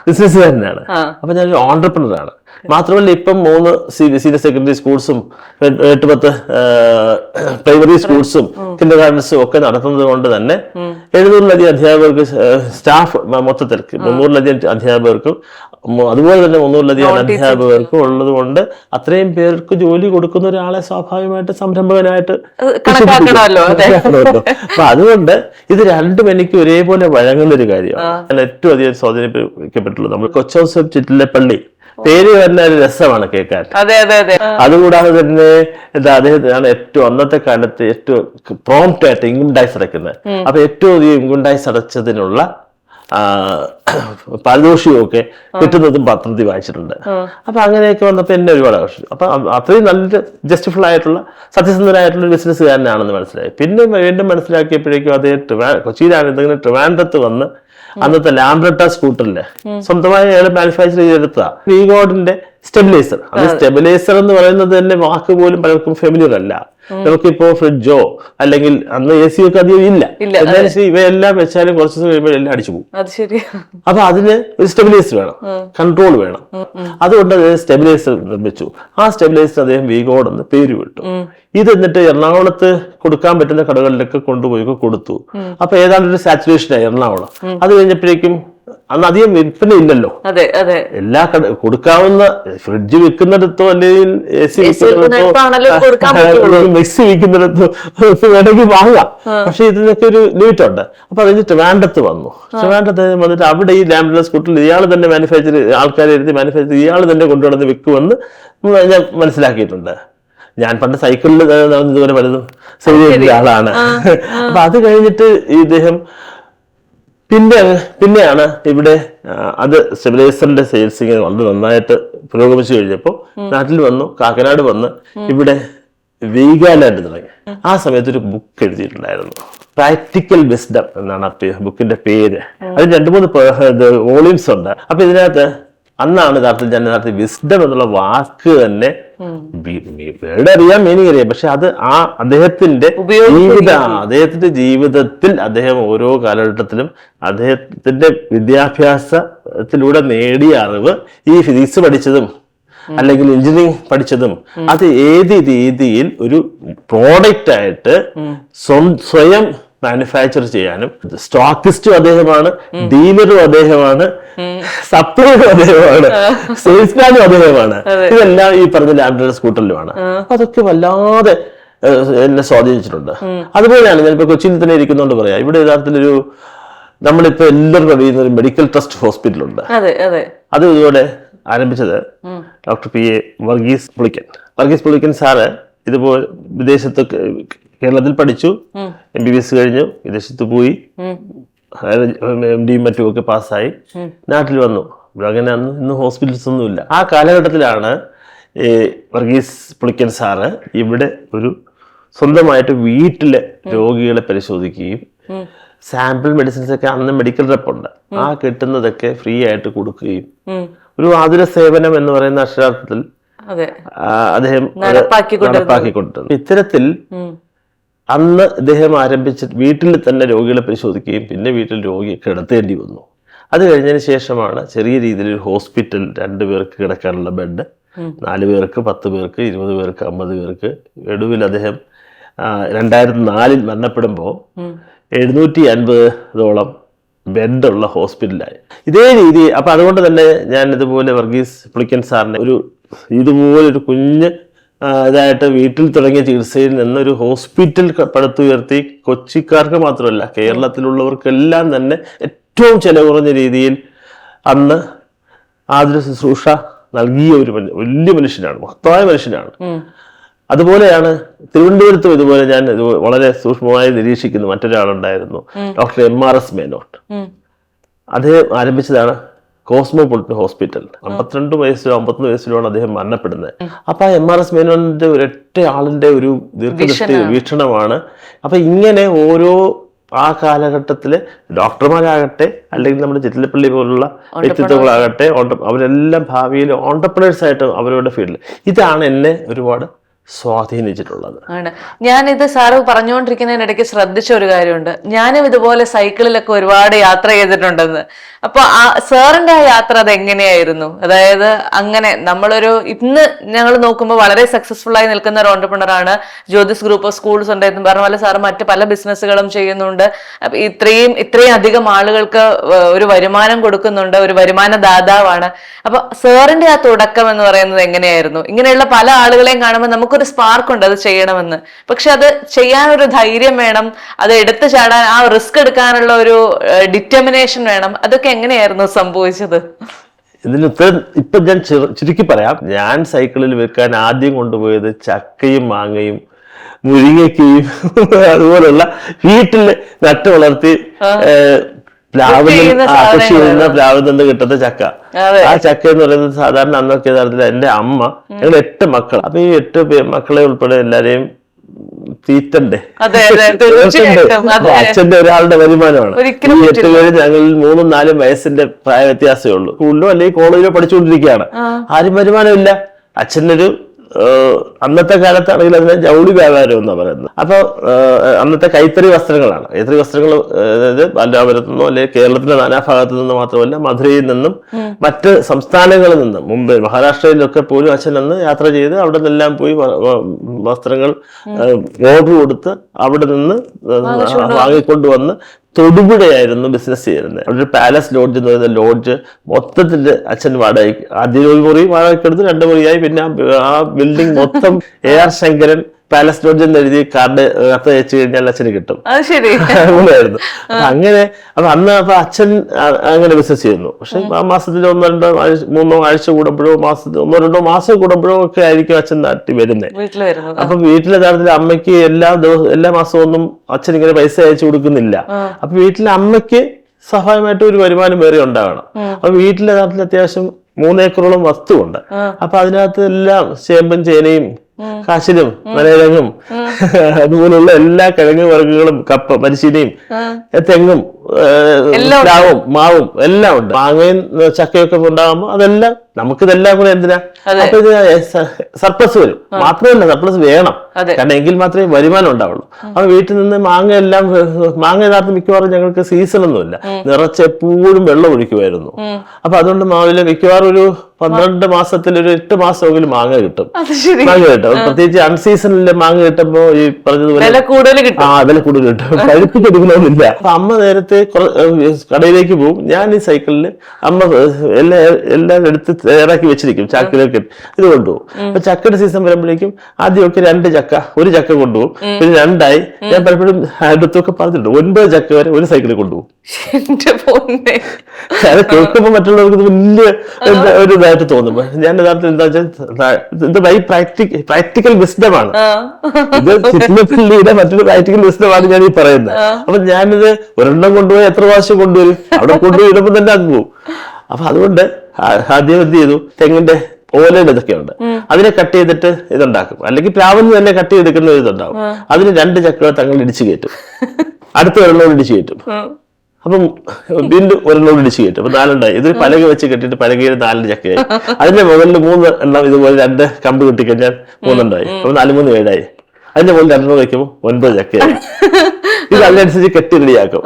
ബിസിനസ്സുകാരനാണ്. അപ്പൊ ഞാനൊരു ഓൺട്രപ്രണറാണ്. മാത്രമല്ല ഇപ്പം 3 സീനിയർ സെക്കൻഡറി സ്കൂൾസും 8-10 പ്രൈമറി സ്കൂൾസും കിൻഡർ ഗാർഡൻസും ഒക്കെ നടത്തുന്നത് കൊണ്ട് തന്നെ 700-ലധികം അധ്യാപകർക്ക്, സ്റ്റാഫ് മൊത്തത്തിൽ 300-ലധികം അധ്യാപകർക്കും അതുപോലെ തന്നെ 300-ലധികം അധ്യാപകർക്കും ഉള്ളത് കൊണ്ട് അത്രയും പേർക്ക് ജോലി കൊടുക്കുന്ന ഒരാളെ സ്വാഭാവികമായിട്ട് സംരംഭകനായിട്ട് അപ്പൊ അതുകൊണ്ട് ഇത് രണ്ടും എനിക്ക് ഒരേപോലെ വഴങ്ങുന്ന ഒരു കാര്യമാണ്. ഞാൻ ഏറ്റവും അധികം സ്വാധീനിക്കപ്പെട്ടുള്ളത് നമ്മൾ കൊച്ചൗസഫ് ചിറ്റിലപ്പള്ളി, പേര് തന്നെ ഒരു രസമാണ് കേൾക്കാൻ. അതുകൂടാതെ തന്നെ അദ്ദേഹത്തിനാണ് ഏറ്റവും അന്നത്തെ കാലത്ത് ഏറ്റവും പ്രോംപ്റ്റ് ആയിട്ട് ഇൻകം ടാക്സ് അടയ്ക്കുന്നത്. അപ്പൊ ഏറ്റവും അധികം ഇൻകം ടാക്സ് അടച്ചതിനുള്ള പാരിതോഷികമൊക്കെ കിട്ടുന്നതും പത്രത്തിൽ വായിച്ചിട്ടുണ്ട്. അപ്പൊ അങ്ങനെയൊക്കെ വന്നപ്പോ എന്നെ ഒരുപാട് ആവശ്യം. അപ്പൊ അത്രയും നല്ല ജസ്റ്റിഫുൾ ആയിട്ടുള്ള സത്യസന്ധനായിട്ടുള്ള ഒരു ബിസിനസ്സുകാരനാണെന്ന് മനസ്സിലായി. പിന്നെ വീണ്ടും മനസ്സിലാക്കിയപ്പോഴേക്കും അദ്ദേഹം കൊച്ചിയിലാണ്, എന്തെങ്കിലും ട്രിവാൻഡ്രത്ത് വന്ന് അന്നത്തെ ലാംബ്രട്ട സ്കൂട്ടറില് സ്വന്തമായി അയാൾ മാനുഫാക്ചർ ചെയ്തെടുത്ത വീഗോഡിന്റെ സ്റ്റെബിലൈസർ. അത് സ്റ്റെബിലൈസർ എന്ന് പറയുന്നത് തന്നെ വാക്ക് പോലും പലർക്കും ഫെമിലിയർ അല്ല. നമുക്കിപ്പോ ഫ്രിഡ്ജോ അല്ലെങ്കിൽ അന്ന് AC ഒക്കെ അധികം ഇല്ല, എന്നാലും ഇവയെല്ലാം വെച്ചാലും കുറച്ച് ദിവസം കഴിയുമ്പോൾ എല്ലാം അടിച്ചു പോകും. അപ്പൊ അതിന് ഒരു സ്റ്റെബിലൈസർ വേണം, കൺട്രോൾ വേണം. അതുകൊണ്ട് അദ്ദേഹം സ്റ്റെബിലൈസർ നിർമ്മിച്ചു. ആ സ്റ്റെബിലൈസർ അദ്ദേഹം വീഗോഡ് എന്ന് പേര് വിട്ടു. ഇത് എന്നിട്ട് എറണാകുളത്ത് കൊടുക്കാൻ പറ്റുന്ന കടകളിലൊക്കെ കൊണ്ടുപോയി കൊടുത്തു. അപ്പൊ ഏതാണ്ട് ഒരു സാച്ചുറേഷനായി എറണാകുളം. അത് കഴിഞ്ഞപ്പോഴേക്കും അന്ന് അധികം വിൽപ്പന ഇല്ലല്ലോ. എല്ലാ കൊടുക്കാവുന്ന ഫ്രിഡ്ജ് വിൽക്കുന്നിടത്തോ അല്ലെങ്കിൽ AC വിൽക്കുന്നിടത്തോ മിക്സി വിൽക്കുന്നിടത്തോ വേണമെങ്കിൽ വാങ്ങാം. പക്ഷെ ഇതിനൊക്കെ ഒരു ലിമിറ്റ് ഉണ്ട്. അപ്പൊ അതിന് ട്രിവാൻഡ്രത്ത് വന്നു. ട്രിവാൻഡ്രത്ത് വന്നിട്ട് അവിടെ ഈ ലാംബ്രട്ട സ്കൂട്ടറിൽ ഇയാൾ തന്നെ മാനുഫാക്ചർ, ആൾക്കാരെ ഇരുത്തി മാനുഫാക്ചർ ഇയാൾ തന്നെ കൊണ്ടുവന്ന് വിൽക്കുമെന്ന് ഞാൻ മനസ്സിലാക്കിയിട്ടുണ്ട്. ഞാൻ പണ്ട് സൈക്കിളിൽ ഇതുപോലെ പലതും സേവ് ചെയ്ത ആളാണ്. അപ്പൊ അത് കഴിഞ്ഞിട്ട് ഇദ്ദേഹം പിന്നെയാണ് ഇവിടെ അത് സ്റ്റെബിലൈസറിന്റെ സെയിൽസ് ഇങ്ങനെ വളരെ നന്നായിട്ട് പുരോഗമിച്ചു കഴിഞ്ഞപ്പോൾ നാട്ടിൽ വന്നു, കാക്കനാട് വന്ന് ഇവിടെ വീഗാലാൻഡ് തുടങ്ങി. ആ സമയത്ത് ഒരു ബുക്ക് എഴുതിയിട്ടുണ്ടായിരുന്നു, പ്രാക്ടിക്കൽ വിസ്ഡം എന്നാണ് ആ ബുക്കിന്റെ പേര്. അതിന് 2-3 വോളിയൂംസ് ഉണ്ട്. അപ്പൊ ഇതിനകത്ത് അന്നാണ് യഥാർത്ഥത്തിൽ വിസ്ഡം എന്നുള്ള വാക്ക് തന്നെ വേർഡ് അറിയാം, മീനിങ് അറിയാം, പക്ഷെ അത് അദ്ദേഹത്തിന്റെ ജീവിതത്തിൽ അദ്ദേഹം ഓരോ കാലഘട്ടത്തിലും അദ്ദേഹത്തിന്റെ വിദ്യാഭ്യാസത്തിലൂടെ നേടിയ അറിവ്, ഈ ഫിസിക്സ് പഠിച്ചതും അല്ലെങ്കിൽ എഞ്ചിനീയറിംഗ് പഠിച്ചതും അത് ഏത് രീതിയിൽ ഒരു പ്രോഡക്റ്റ് ആയിട്ട് സ്വയം മാനുഫാക്ചർ ചെയ്യാനും, സ്റ്റോക്കിസ്റ്റും അദ്ദേഹമാണ്, ഡീലറും അദ്ദേഹമാണ്, സപ്ലൈറും അദ്ദേഹമാണ്, സെയിൽസ്മാനും അദ്ദേഹമാണ്. ഇതെല്ലാം ഈ പറഞ്ഞ ലാബ് സ്കൂട്ടറിലുമാണ്. അതൊക്കെ വല്ലാതെ എന്നെ സ്വാധീനിച്ചിട്ടുണ്ട്. അതുപോലെയാണ് ഞാനിപ്പോ കൊച്ചിയിൽ തന്നെ ഇരിക്കുന്നോണ്ട് പറയാം, ഇവിടെ യഥാർത്ഥത്തിലൊരു നമ്മളിപ്പോ എല്ലാവരും അറിയുന്ന ഒരു മെഡിക്കൽ ട്രസ്റ്റ് ഹോസ്പിറ്റൽ ഉണ്ട്. അത് ഇതുപോലെ ആരംഭിച്ചത് doctor PA Varghese Pulickan sir ഇതുപോലെ വിദേശത്ത് കേരളത്തിൽ പഠിച്ചു, MBBS കഴിഞ്ഞു, വിദേശത്ത് പോയി MD മറ്റുമൊക്കെ പാസ്സായി നാട്ടിൽ വന്നു. അങ്ങനെ ഇന്ന് ഹോസ്പിറ്റൽസ് ഒന്നുമില്ല. ആ കാലഘട്ടത്തിലാണ് വർഗീസ് പുളിക്കൻ സാറ് ഇവിടെ ഒരു സ്വന്തമായിട്ട് വീട്ടിലെ രോഗികളെ പരിശോധിക്കുകയും സാമ്പിൾ മെഡിസിൻസ് ഒക്കെ അന്ന് മെഡിക്കൽ റെപ്പുണ്ട്, ആ കിട്ടുന്നതൊക്കെ ഫ്രീ ആയിട്ട് കൊടുക്കുകയും ഒരു ആതുര സേവനം എന്ന് പറയുന്ന അക്ഷരാർത്ഥത്തിൽ അദ്ദേഹം നടപ്പാക്കിക്കൊണ്ടിരുന്നു. ഇത്തരത്തിൽ അന്ന് ഇദ്ദേഹം ആരംഭിച്ചിട്ട് വീട്ടിൽ തന്നെ രോഗികളെ പരിശോധിക്കുകയും പിന്നെ വീട്ടിൽ രോഗിയെ കിടത്തേണ്ടി വന്നു. അത് കഴിഞ്ഞതിന് ശേഷമാണ് ചെറിയ രീതിയിൽ ഒരു ഹോസ്പിറ്റൽ, 2 പേർക്ക് കിടക്കാനുള്ള ബെഡ്, 4 പേർക്ക്, 10 പേർക്ക്, 20 പേർക്ക്, 50 പേർക്ക്. ഒടുവിൽ അദ്ദേഹം 2004 മരണപ്പെടുമ്പോൾ 750ഓളം ബെഡുള്ള ഹോസ്പിറ്റലായി. ഇതേ രീതി. അപ്പൊ അതുകൊണ്ട് തന്നെ ഞാൻ ഇതുപോലെ വർഗീസ് പുളിക്കൻ സാറിനെ ഇതുപോലൊരു കുഞ്ഞ് ഇതായിട്ട് വീട്ടിൽ തുടങ്ങിയ ചികിത്സയിൽ നിന്നൊരു ഹോസ്പിറ്റൽ പടുത്തുയർത്തി കൊച്ചിക്കാർക്ക് മാത്രമല്ല കേരളത്തിലുള്ളവർക്കെല്ലാം തന്നെ ഏറ്റവും ചെലവ് കുറഞ്ഞ രീതിയിൽ അന്ന് ആതുര ശുശ്രൂഷ നൽകിയ ഒരു വലിയ മനുഷ്യനാണ്, മഹത്തായ മനുഷ്യനാണ്. അതുപോലെയാണ് തിരുവനന്തപുരത്തും ഇതുപോലെ ഞാൻ വളരെ സൂക്ഷ്മമായി നിരീക്ഷിക്കുന്ന മറ്റൊരാളുണ്ടായിരുന്നു, ഡോക്ടർ MRS മേനോൻ. അദ്ദേഹം ആരംഭിച്ചതാണ് കോസ്മോപൊളിറ്റൻ ഹോസ്പിറ്റൽ. 52 വയസ്സിലോ 51 വയസ്സിലാണ് അദ്ദേഹം മരണപ്പെടുന്നത്. അപ്പൊ ആ MRS മേനോന്റെ ഒരൊറ്റ ആളിന്റെ ഒരു ദീർഘദൃഷ്ടി വീക്ഷണമാണ്. അപ്പൊ ഇങ്ങനെ ഓരോ ആ കാലഘട്ടത്തില് ഡോക്ടർമാരാകട്ടെ അല്ലെങ്കിൽ നമ്മുടെ ചിറ്റിലപ്പള്ളി പോലുള്ള വ്യക്തിത്വങ്ങളാകട്ടെ അവരെല്ലാം ഭാവിയിൽ ഓൺടർപ്രണേഴ്സ് ആയിട്ട് അവരുടെ ഫീൽഡിൽ ഇതാണ് എന്നെ ഒരുപാട് സ്വാധീനിച്ചിട്ടുള്ളത്. ആണ്. ഞാനിത് സാറ് പറഞ്ഞുകൊണ്ടിരിക്കുന്നതിനിടയ്ക്ക് ശ്രദ്ധിച്ച ഒരു കാര്യമുണ്ട്. ഞാനും ഇതുപോലെ സൈക്കിളിലൊക്കെ ഒരുപാട് യാത്ര ചെയ്തിട്ടുണ്ടെന്ന്. അപ്പൊ ആ സാറിന്റെ ആ യാത്ര അത് എങ്ങനെയായിരുന്നു? അതായത് അങ്ങനെ നമ്മളൊരു ഇന്ന് ഞങ്ങൾ നോക്കുമ്പോൾ വളരെ സക്സസ്ഫുൾ ആയി നിൽക്കുന്ന ഒരു ഓണ്ടർപ്രണർ ആണ്. ജ്യോതിസ് ഗ്രൂപ്പ് ഓഫ് സ്കൂൾസ് ഉണ്ടായിരുന്നു, പറഞ്ഞ പോലെ സാറ് മറ്റ് പല ബിസിനസ്സുകളും ചെയ്യുന്നുണ്ട്. അപ്പൊ ഇത്രയും അധികം ആളുകൾക്ക് ഒരു വരുമാനം കൊടുക്കുന്നുണ്ട്, ഒരു വരുമാന ദാതാവാണ്. അപ്പൊ സാറിന്റെ ആ തുടക്കം എന്ന് പറയുന്നത് എങ്ങനെയായിരുന്നു? ഇങ്ങനെയുള്ള പല ആളുകളെയും കാണുമ്പോൾ നമുക്കൊരു സ്പാർക്ക് ഉണ്ട് അത് ചെയ്യണമെന്ന്. പക്ഷെ അത് ചെയ്യാനൊരു ധൈര്യം വേണം, അത് എടുത്തു ചാടാൻ ആ റിസ്ക് എടുക്കാനുള്ള ഒരു ഡിറ്റർമിനേഷൻ വേണം. അതൊക്കെ എങ്ങനെയായിരുന്നു സംഭവിച്ചത്? ഇതിന് ഇപ്പൊ ഞാൻ ചുരുക്കി പറയാം. ഞാൻ സൈക്കിളിൽ വെക്കാൻ ആദ്യം കൊണ്ടുപോയത് ചക്കയും മാങ്ങയും മുരിങ്ങയ്ക്കയും അതുപോലുള്ള വീട്ടില് നട്ട് വളർത്തി കൃഷി ചെയ്യുന്ന പ്ലാവിൽ നിന്ന് കിട്ടുന്ന ചക്ക. ആ ചക്ക എന്ന് പറയുന്നത് സാധാരണ അന്നൊക്കെ യഥാർത്ഥത്തിൽ എന്റെ അമ്മ, ഞങ്ങൾ 8 മക്കൾ, അപ്പൊ ഈ 8 മക്കളെ ഉൾപ്പെടെ എല്ലാരെയും തീറ്റണ്ടേ, അച്ഛന്റെ ഒരാളുടെ വരുമാനമാണ്. ഈ 8 പേര് ഞങ്ങളിൽ 3-4 വയസ്സിന്റെ പ്രായ വ്യത്യാസമേ ഉള്ളൂ. സ്കൂളിലോ അല്ലെങ്കിൽ കോളേജിലോ പഠിച്ചുകൊണ്ടിരിക്കുകയാണ്. ആരും വരുമാനമില്ല. അച്ഛനൊരു അന്നത്തെ കാലത്താണെങ്കിൽ അതിനെ ജൗളി വ്യാപാരം എന്നാ പറയുന്നത്. അപ്പൊ അന്നത്തെ കൈത്തറി വസ്ത്രങ്ങളാണ്. കൈത്തറി വസ്ത്രങ്ങൾ അതായത് ബാലാപുരത്തു നിന്നോ അല്ലെങ്കിൽ കേരളത്തിന്റെ നാനാഭാഗത്തു നിന്നും മാത്രമല്ല മധുരയിൽ നിന്നും മറ്റ് സംസ്ഥാനങ്ങളിൽ നിന്നും മുമ്പ് മഹാരാഷ്ട്രയിലൊക്കെ പോലും അച്ഛൻ അന്ന് യാത്ര ചെയ്ത് അവിടെ നിന്നെല്ലാം പോയി വസ്ത്രങ്ങൾ ഓർഡർ കൊടുത്ത് അവിടെ നിന്ന് വാങ്ങിക്കൊണ്ടുവന്ന് തൊടുപുഴയായിരുന്നു ബിസിനസ് ചെയ്യുന്നത്. അവിടെ ഒരു പാലസ് ലോഡ്ജ് എന്ന് പറയുന്ന ലോഡ്ജ് മൊത്തത്തിൽ അച്ഛൻ വാടകയ്ക്ക് ആദ്യം 1 മുറി വാടകയ്ക്ക് എടുത്ത് 2 മുറിയായി. പിന്നെ ആ ബിൽഡിംഗ് മൊത്തം AR ശങ്കരൻ പാലസ് ലോഡ്ജ് എന്ന് എഴുതി കാർഡ് കത്ത് അയച്ചു കഴിഞ്ഞാൽ അച്ഛന് കിട്ടും. അങ്ങനെയായിരുന്നു. അങ്ങനെ അപ്പൊ അന്ന് അപ്പൊ അച്ഛൻ അങ്ങനെ ബിസിനസ് ചെയ്യുന്നു. പക്ഷെ ആ മാസത്തിൽ 1-2-3 ആഴ്ച കൂടുമ്പോഴോ 1-2 മാസം കൂടുമ്പോഴോ ഒക്കെ ആയിരിക്കും അച്ഛൻ നാട്ടിൽ വരുന്നത്. അപ്പൊ വീട്ടിലെ യഥാർത്ഥത്തിൽ അമ്മയ്ക്ക് എല്ലാ മാസവും ഒന്നും അച്ഛൻ ഇങ്ങനെ പൈസ അയച്ചു കൊടുക്കുന്നില്ല. അപ്പൊ വീട്ടിലെ അമ്മയ്ക്ക് സ്വാഭാവികമായിട്ടും ഒരു വരുമാനം വേറെ ഉണ്ടാകണം. അപ്പൊ വീട്ടിലെ നാട്ടിൽ അത്യാവശ്യം 3 ഏക്കറോളം വസ്തുവുണ്ട്. അപ്പൊ അതിനകത്ത് എല്ലാം ചേമ്പും ചേനയും കാശിലും മലയിലങ്ങും അതുപോലുള്ള എല്ലാ കിഴങ്ങ് വർഗ്ഗങ്ങളും കപ്പ മരിശീനയും തെങ്ങും പ്ലാവും മാവും എല്ലാം ഉണ്ട്. മാങ്ങയും ചക്കയൊക്കെ ഉണ്ടാകുമ്പോ അതെല്ലാം നമുക്കിതെല്ലാം കൂടെ എന്തിനാ, അപ്പൊ ഇത് സർപ്ലസ് വരും. മാത്രമല്ല സർപ്ലസ് വേണം, കാരണം എങ്കിൽ മാത്രമേ വരുമാനം ഉണ്ടാവുള്ളൂ. അപ്പൊ വീട്ടിൽ നിന്ന് മാങ്ങ യഥാർത്ഥം മിക്കവാറും ഞങ്ങൾക്ക് സീസൺ ഒന്നുമില്ല, നിറച്ച് എപ്പോഴും വെള്ളം ഒഴിക്കുമായിരുന്നു. അപ്പൊ അതുകൊണ്ട് മാവില് മിക്കവാറും ഒരു 12 മാസത്തിൽ ഒരു 8 മാസമെങ്കിലും മാങ്ങ കിട്ടും. പ്രത്യേകിച്ച് അൺസീസണിലെ മാങ്ങ കിട്ടുമ്പോ ഈ പറഞ്ഞതുപോലെ വില കൂടുതൽ കിട്ടും, പഴുപ്പിച്ചെടുക്കണമെന്നില്ല. അപ്പൊ അമ്മ നേരത്തെ കടയിലേക്ക് പോകും, ഞാൻ ഈ സൈക്കിളിൽ അമ്മ എല്ലാം എടുത്ത് തയ്യാറാക്കി വെച്ചിരിക്കും, ചാക്കിലേക്ക് ഇത് കൊണ്ടുപോകും. അപ്പൊ ചക്കയുടെ സീസൺ വരുമ്പോഴേക്കും ആദ്യമൊക്കെ 2 ചക്ക, 1 ചക്ക കൊണ്ടുപോകും, പിന്നെ 2ആയി. ഞാൻ പലപ്പോഴും അടുത്തൊക്കെ പറഞ്ഞിട്ടുണ്ട് 9 ചക്ക വരെ ഒരു സൈക്കിളിൽ കൊണ്ടുപോകും. അത് കേൾക്കുമ്പോ മറ്റുള്ളവർക്ക് വലിയ ഒരു ഇതായിട്ട് തോന്നും. ഞാൻ യഥാർത്ഥത്തിൽ എന്താ വെച്ചാൽ പ്രാക്ടിക്കൽ വിസ്ഡമാണ് ഇത്, മറ്റൊരു പ്രാക്ടിക്കൽ വിസ്ഡമാണ് ഞാൻ ഈ പറയുന്നത്. അപ്പൊ ഞാനിത് ഒരെണ്ണം കൊണ്ടുപോയി എത്ര പ്രാവശ്യം കൊണ്ടുവരും, അവിടെ കൊണ്ടുപോയി ഇടുമ്പോൾ തന്നെ അത് പോകും. അപ്പൊ അതുകൊണ്ട് ആദ്യം എന്ത് ചെയ്തു, തെങ്ങിന്റെ ഓലയുടെ ഇതൊക്കെ ഉണ്ട്, അതിനെ കട്ട് ചെയ്തിട്ട് ഇതുണ്ടാക്കും. അല്ലെങ്കിൽ പ്ലാവിന് തന്നെ കട്ട് ചെയ്തെടുക്കുന്ന ഇതുണ്ടാവും. അതിന് 2 ചക്കകൾ തങ്ങൾ ഇടിച്ചു കയറ്റും, അടുത്ത ഒരെണ്ണം ഇടിച്ചു കയറ്റും. അപ്പം വീണ്ടും ഒരെണ്ണം ഇടിച്ചു കയറ്റും. അപ്പൊ 4 ഉണ്ടായി. ഇതൊരു പലക വെച്ച് കെട്ടിയിട്ട് പലകയിൽ 4 ചക്കയായി. അതിന്റെ മുകളിൽ 3 എണ്ണം ഇതുപോലെ 2 കമ്പ് കെട്ടിക്കഴിഞ്ഞാൽ 3 ഉണ്ടായി. അപ്പൊ 4 3 7ആയി. അതിന്റെ മുകളിൽ 2 വയ്ക്കുമ്പോൾ 9 ചക്കയായി. ഇത് അതിനനുസരിച്ച് കെട്ടി റെഡിയാക്കും.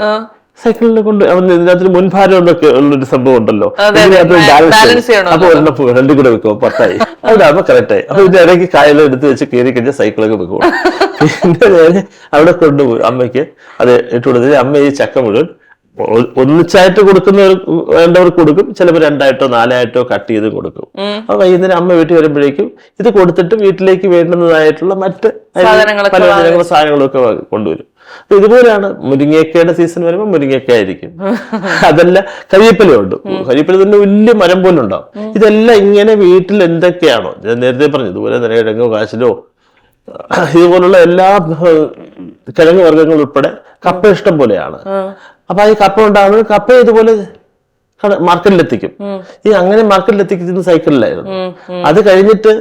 സൈക്കിളിനെ കൊണ്ട് ഇതിനകത്ത് മുൻഭാരം എന്നൊക്കെ ഉള്ളൊരു സംഭവം ഉണ്ടല്ലോ, അപ്പൊ ഒരെണ്ണം 2 കൂടെ വെക്കുമോ 10ആയി. അതാകുമ്പോ കറക്റ്റായി. അപ്പൊ ഇതിന്റെ ഇടയ്ക്ക് കായെല്ലാം എടുത്ത് വെച്ച് കയറി കഴിഞ്ഞാൽ സൈക്കിളൊക്കെ വെക്കുമോ. പിന്നെ ഞാൻ അവിടെ കൊണ്ടുപോയി അമ്മയ്ക്ക് അത് ഇട്ട് കൊടുത്തിട്ട് അമ്മ ഈ ചക്ക മുഴുവൻ ഒന്നിച്ചായിട്ട് വേണ്ടവർക്ക് കൊടുക്കും, ചിലപ്പോൾ 2ആയിട്ടോ 4ആയിട്ടോ കട്ട് ചെയ്ത് കൊടുക്കും. അപ്പൊ വൈകുന്നേരം അമ്മ വീട്ടിൽ വരുമ്പോഴേക്കും ഇത് കൊടുത്തിട്ട് വീട്ടിലേക്ക് വേണ്ടുന്നതായിട്ടുള്ള മറ്റ് സാധനങ്ങളൊക്കെ കൊണ്ടുവരും. അപ്പൊ ഇതുപോലെയാണ് മുരിങ്ങക്കയുടെ സീസൺ വരുമ്പോൾ മുരിങ്ങക്ക ആയിരിക്കും. അതല്ല കരിവേപ്പിലയുണ്ട്, കരിവേപ്പില തന്നെ വലിയ മരം പോലെ ഉണ്ടാവും. ഇതെല്ലാം ഇങ്ങനെ വീട്ടിൽ എന്തൊക്കെയാണോ ഞാൻ നേരത്തെ പറഞ്ഞു, ഇതുപോലെ നിലകിഴങ്ങോ കാശിലോ ഇതുപോലുള്ള എല്ലാ കിഴങ്ങ് വർഗ്ഗങ്ങൾ ഉൾപ്പെടെ കപ്പ ഇഷ്ടം പോലെയാണ്. അപ്പൊ ഈ കപ്പ ഉണ്ടാകുന്നത് കപ്പ ഇതുപോലെ മാർക്കറ്റിലെത്തിക്കും. ഈ അങ്ങനെ മാർക്കറ്റിലെത്തിക്കുന്ന സൈക്കിളിലായിരുന്നു. അത് കഴിഞ്ഞിട്ട്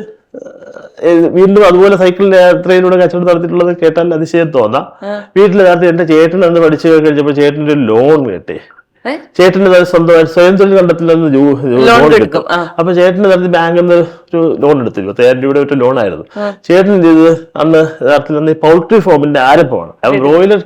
വീണ്ടും അതുപോലെ സൈക്കിൾ യാത്രയിലൂടെ കച്ചവടം നടത്തിയിട്ടുള്ളത് കേട്ടാൽ അതിശയം തോന്നാം. വീട്ടിൽ നേരത്തെ എന്റെ ചേട്ടൻ അന്ന് പഠിച്ചു കഴിഞ്ഞപ്പോൾ ചേട്ടൻ്റെ ഒരു ലോൺ കിട്ടി. ചേട്ടന് സ്വന്തമായി സ്വയം തൊഴിൽ കണ്ടെത്തില്ലെന്ന് ലോൺ കിട്ടും. അപ്പൊ ചേട്ടന് നേരത്തെ ബാങ്കിൽ നിന്ന് ഒരു ലോൺ എടുത്തിരുന്നു. 10,000 രൂപയുടെ ഒരു ലോൺ ആയിരുന്നു. ചേട്ടൻ ചെയ്തത് അന്ന് യഥാർത്ഥത്തിൽ പൗൾട്രി ഫാമിന്റെ ആരംഭമാണ്. ബ്രോയിലർ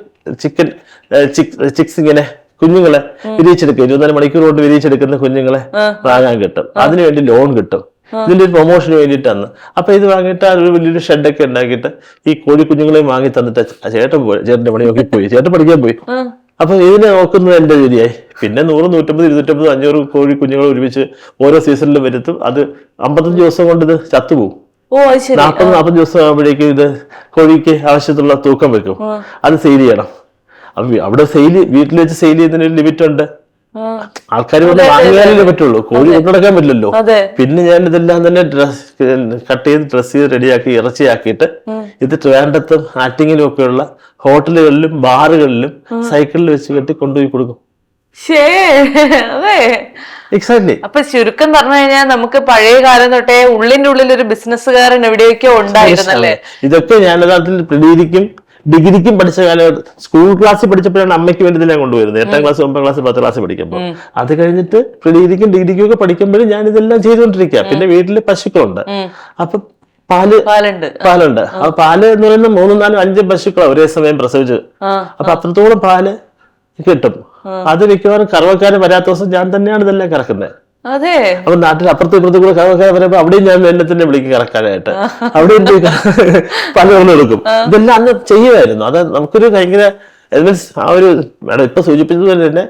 ചിക്സ് ഇങ്ങനെ കുഞ്ഞുങ്ങളെ വിരിയിച്ചെടുക്കുക, 24 മണിക്കൂർ കൊണ്ട് വിരിയിച്ചെടുക്കുന്ന കുഞ്ഞുങ്ങളെ വാങ്ങാൻ കിട്ടും. അതിനുവേണ്ടി ലോൺ കിട്ടും. ഇതിന്റെ ഒരു പ്രൊമോഷന് വേണ്ടിയിട്ടാണ്. അപ്പൊ ഇത് വാങ്ങിയിട്ട് ഒരു വലിയൊരു ഷെഡൊക്കെ ഉണ്ടാക്കിയിട്ട് ഈ കോഴി കുഞ്ഞുങ്ങളെയും വാങ്ങി തന്നിട്ട് ചേട്ടൻ പോയി, ചേട്ടന്റെ പണി നോക്കി പോയി, ചേട്ടൻ പഠിക്കാൻ പോയി. അപ്പൊ ഇതിനെ നോക്കുന്നത് എന്റെ ജോലിയായി. പിന്നെ 100, 150, 250, 500 കോഴി കുഞ്ഞുങ്ങൾ ഒരുമിച്ച് ഓരോ സീസണിലും വരുത്തും. അത് 55 ദിവസം കൊണ്ട് ഇത് ചത്തുപോകും. 40-45 ദിവസം ആകുമ്പോഴേക്കും ഇത് കോഴിക്ക് ആവശ്യത്തിലുള്ള തൂക്കം വെക്കും. അത് സെയിൽ ചെയ്യണം. അപ്പൊ അവിടെ വീട്ടിൽ വെച്ച് സെയിൽ ചെയ്യുന്നതിന് ഒരു ലിമിറ്റ് ഉണ്ട്. ആൾക്കാർ കൊണ്ട് വാങ്ങിയാലേ പറ്റുള്ളൂ, കോഴി കൊണ്ടുനടക്കാൻ പറ്റില്ലല്ലോ. പിന്നെ ഞാൻ ഇതെല്ലാം തന്നെ കട്ട് ചെയ്ത് ഡ്രസ് ചെയ്ത് റെഡിയാക്കി ഇറച്ചിയാക്കിയിട്ട് ഇത് ട്രിവാൻഡ്രത്തും ആറ്റിങ്ങിലും ഒക്കെയുള്ള ഹോട്ടലുകളിലും ബാറുകളിലും സൈക്കിളിൽ വെച്ച് കെട്ടി കൊണ്ടുപോയി കൊടുക്കും. എക്സാക്ട്ലി. അപ്പൊ ചുരുക്കം പറഞ്ഞു കഴിഞ്ഞാൽ നമുക്ക് പഴയ കാലം തൊട്ടേ ഉള്ളിന്റെ ഉള്ളിൽ ഒരു ബിസിനസ്സുകാരൻ എവിടെയൊക്കെ ഉണ്ടായിരുന്നല്ലേ. ഇതൊക്കെ ഞാൻ യഥാർത്ഥത്തിൽ ഡിഗ്രിക്കും പഠിച്ച കാലം സ്കൂൾ ക്ലാസ്സിൽ പഠിച്ചപ്പോഴാണ് അമ്മയ്ക്ക് വേണ്ടി ഇതെല്ലാം കൊണ്ടുവരുന്നത്. 8ാം ക്ലാസ് 9ാം ക്ലാസ് 10ാം ക്ലാസ് പഠിക്കുമ്പോൾ. അത് കഴിഞ്ഞിട്ട് ഡിഗ്രിക്കും ഒക്കെ പഠിക്കുമ്പോഴും ഞാൻ ഇതെല്ലാം ചെയ്തുകൊണ്ടിരിക്കുക. പിന്നെ വീട്ടില് പശുക്കളുണ്ട്. അപ്പൊ പാലുണ്ട്. അപ്പൊ പാല് എന്ന് പറയുന്നത് 3, 4, 5 പശുക്കളാണ് ഒരേ സമയം പ്രസവിച്ചത്. അപ്പൊ അത്രത്തോളം പാല് കിട്ടും. അത് മിക്കവാറും കറവക്കാരൻ വരാത്ത ദിവസം ഞാൻ തന്നെയാണ് ഇതെല്ലാം കറക്കുന്നത്. അപ്പൊ നാട്ടിൽ അപ്പുറത്തും ഇപ്പുറത്തും കൂടെ കറവക്കാരൻ വരുമ്പോ അവിടെയും ഞാൻ എന്നെ തന്നെ വിളിക്കും കറക്കാനായിട്ട്. അവിടെയും പലവണ്ണം എടുക്കും. ഇതെല്ലാം അന്ന് ചെയ്യുമായിരുന്നു. അത് നമുക്കൊരു ഭയങ്കര ആ ഒരു മേഡം ഇപ്പൊ സൂചിപ്പിച്ചതുപോലെ തന്നെ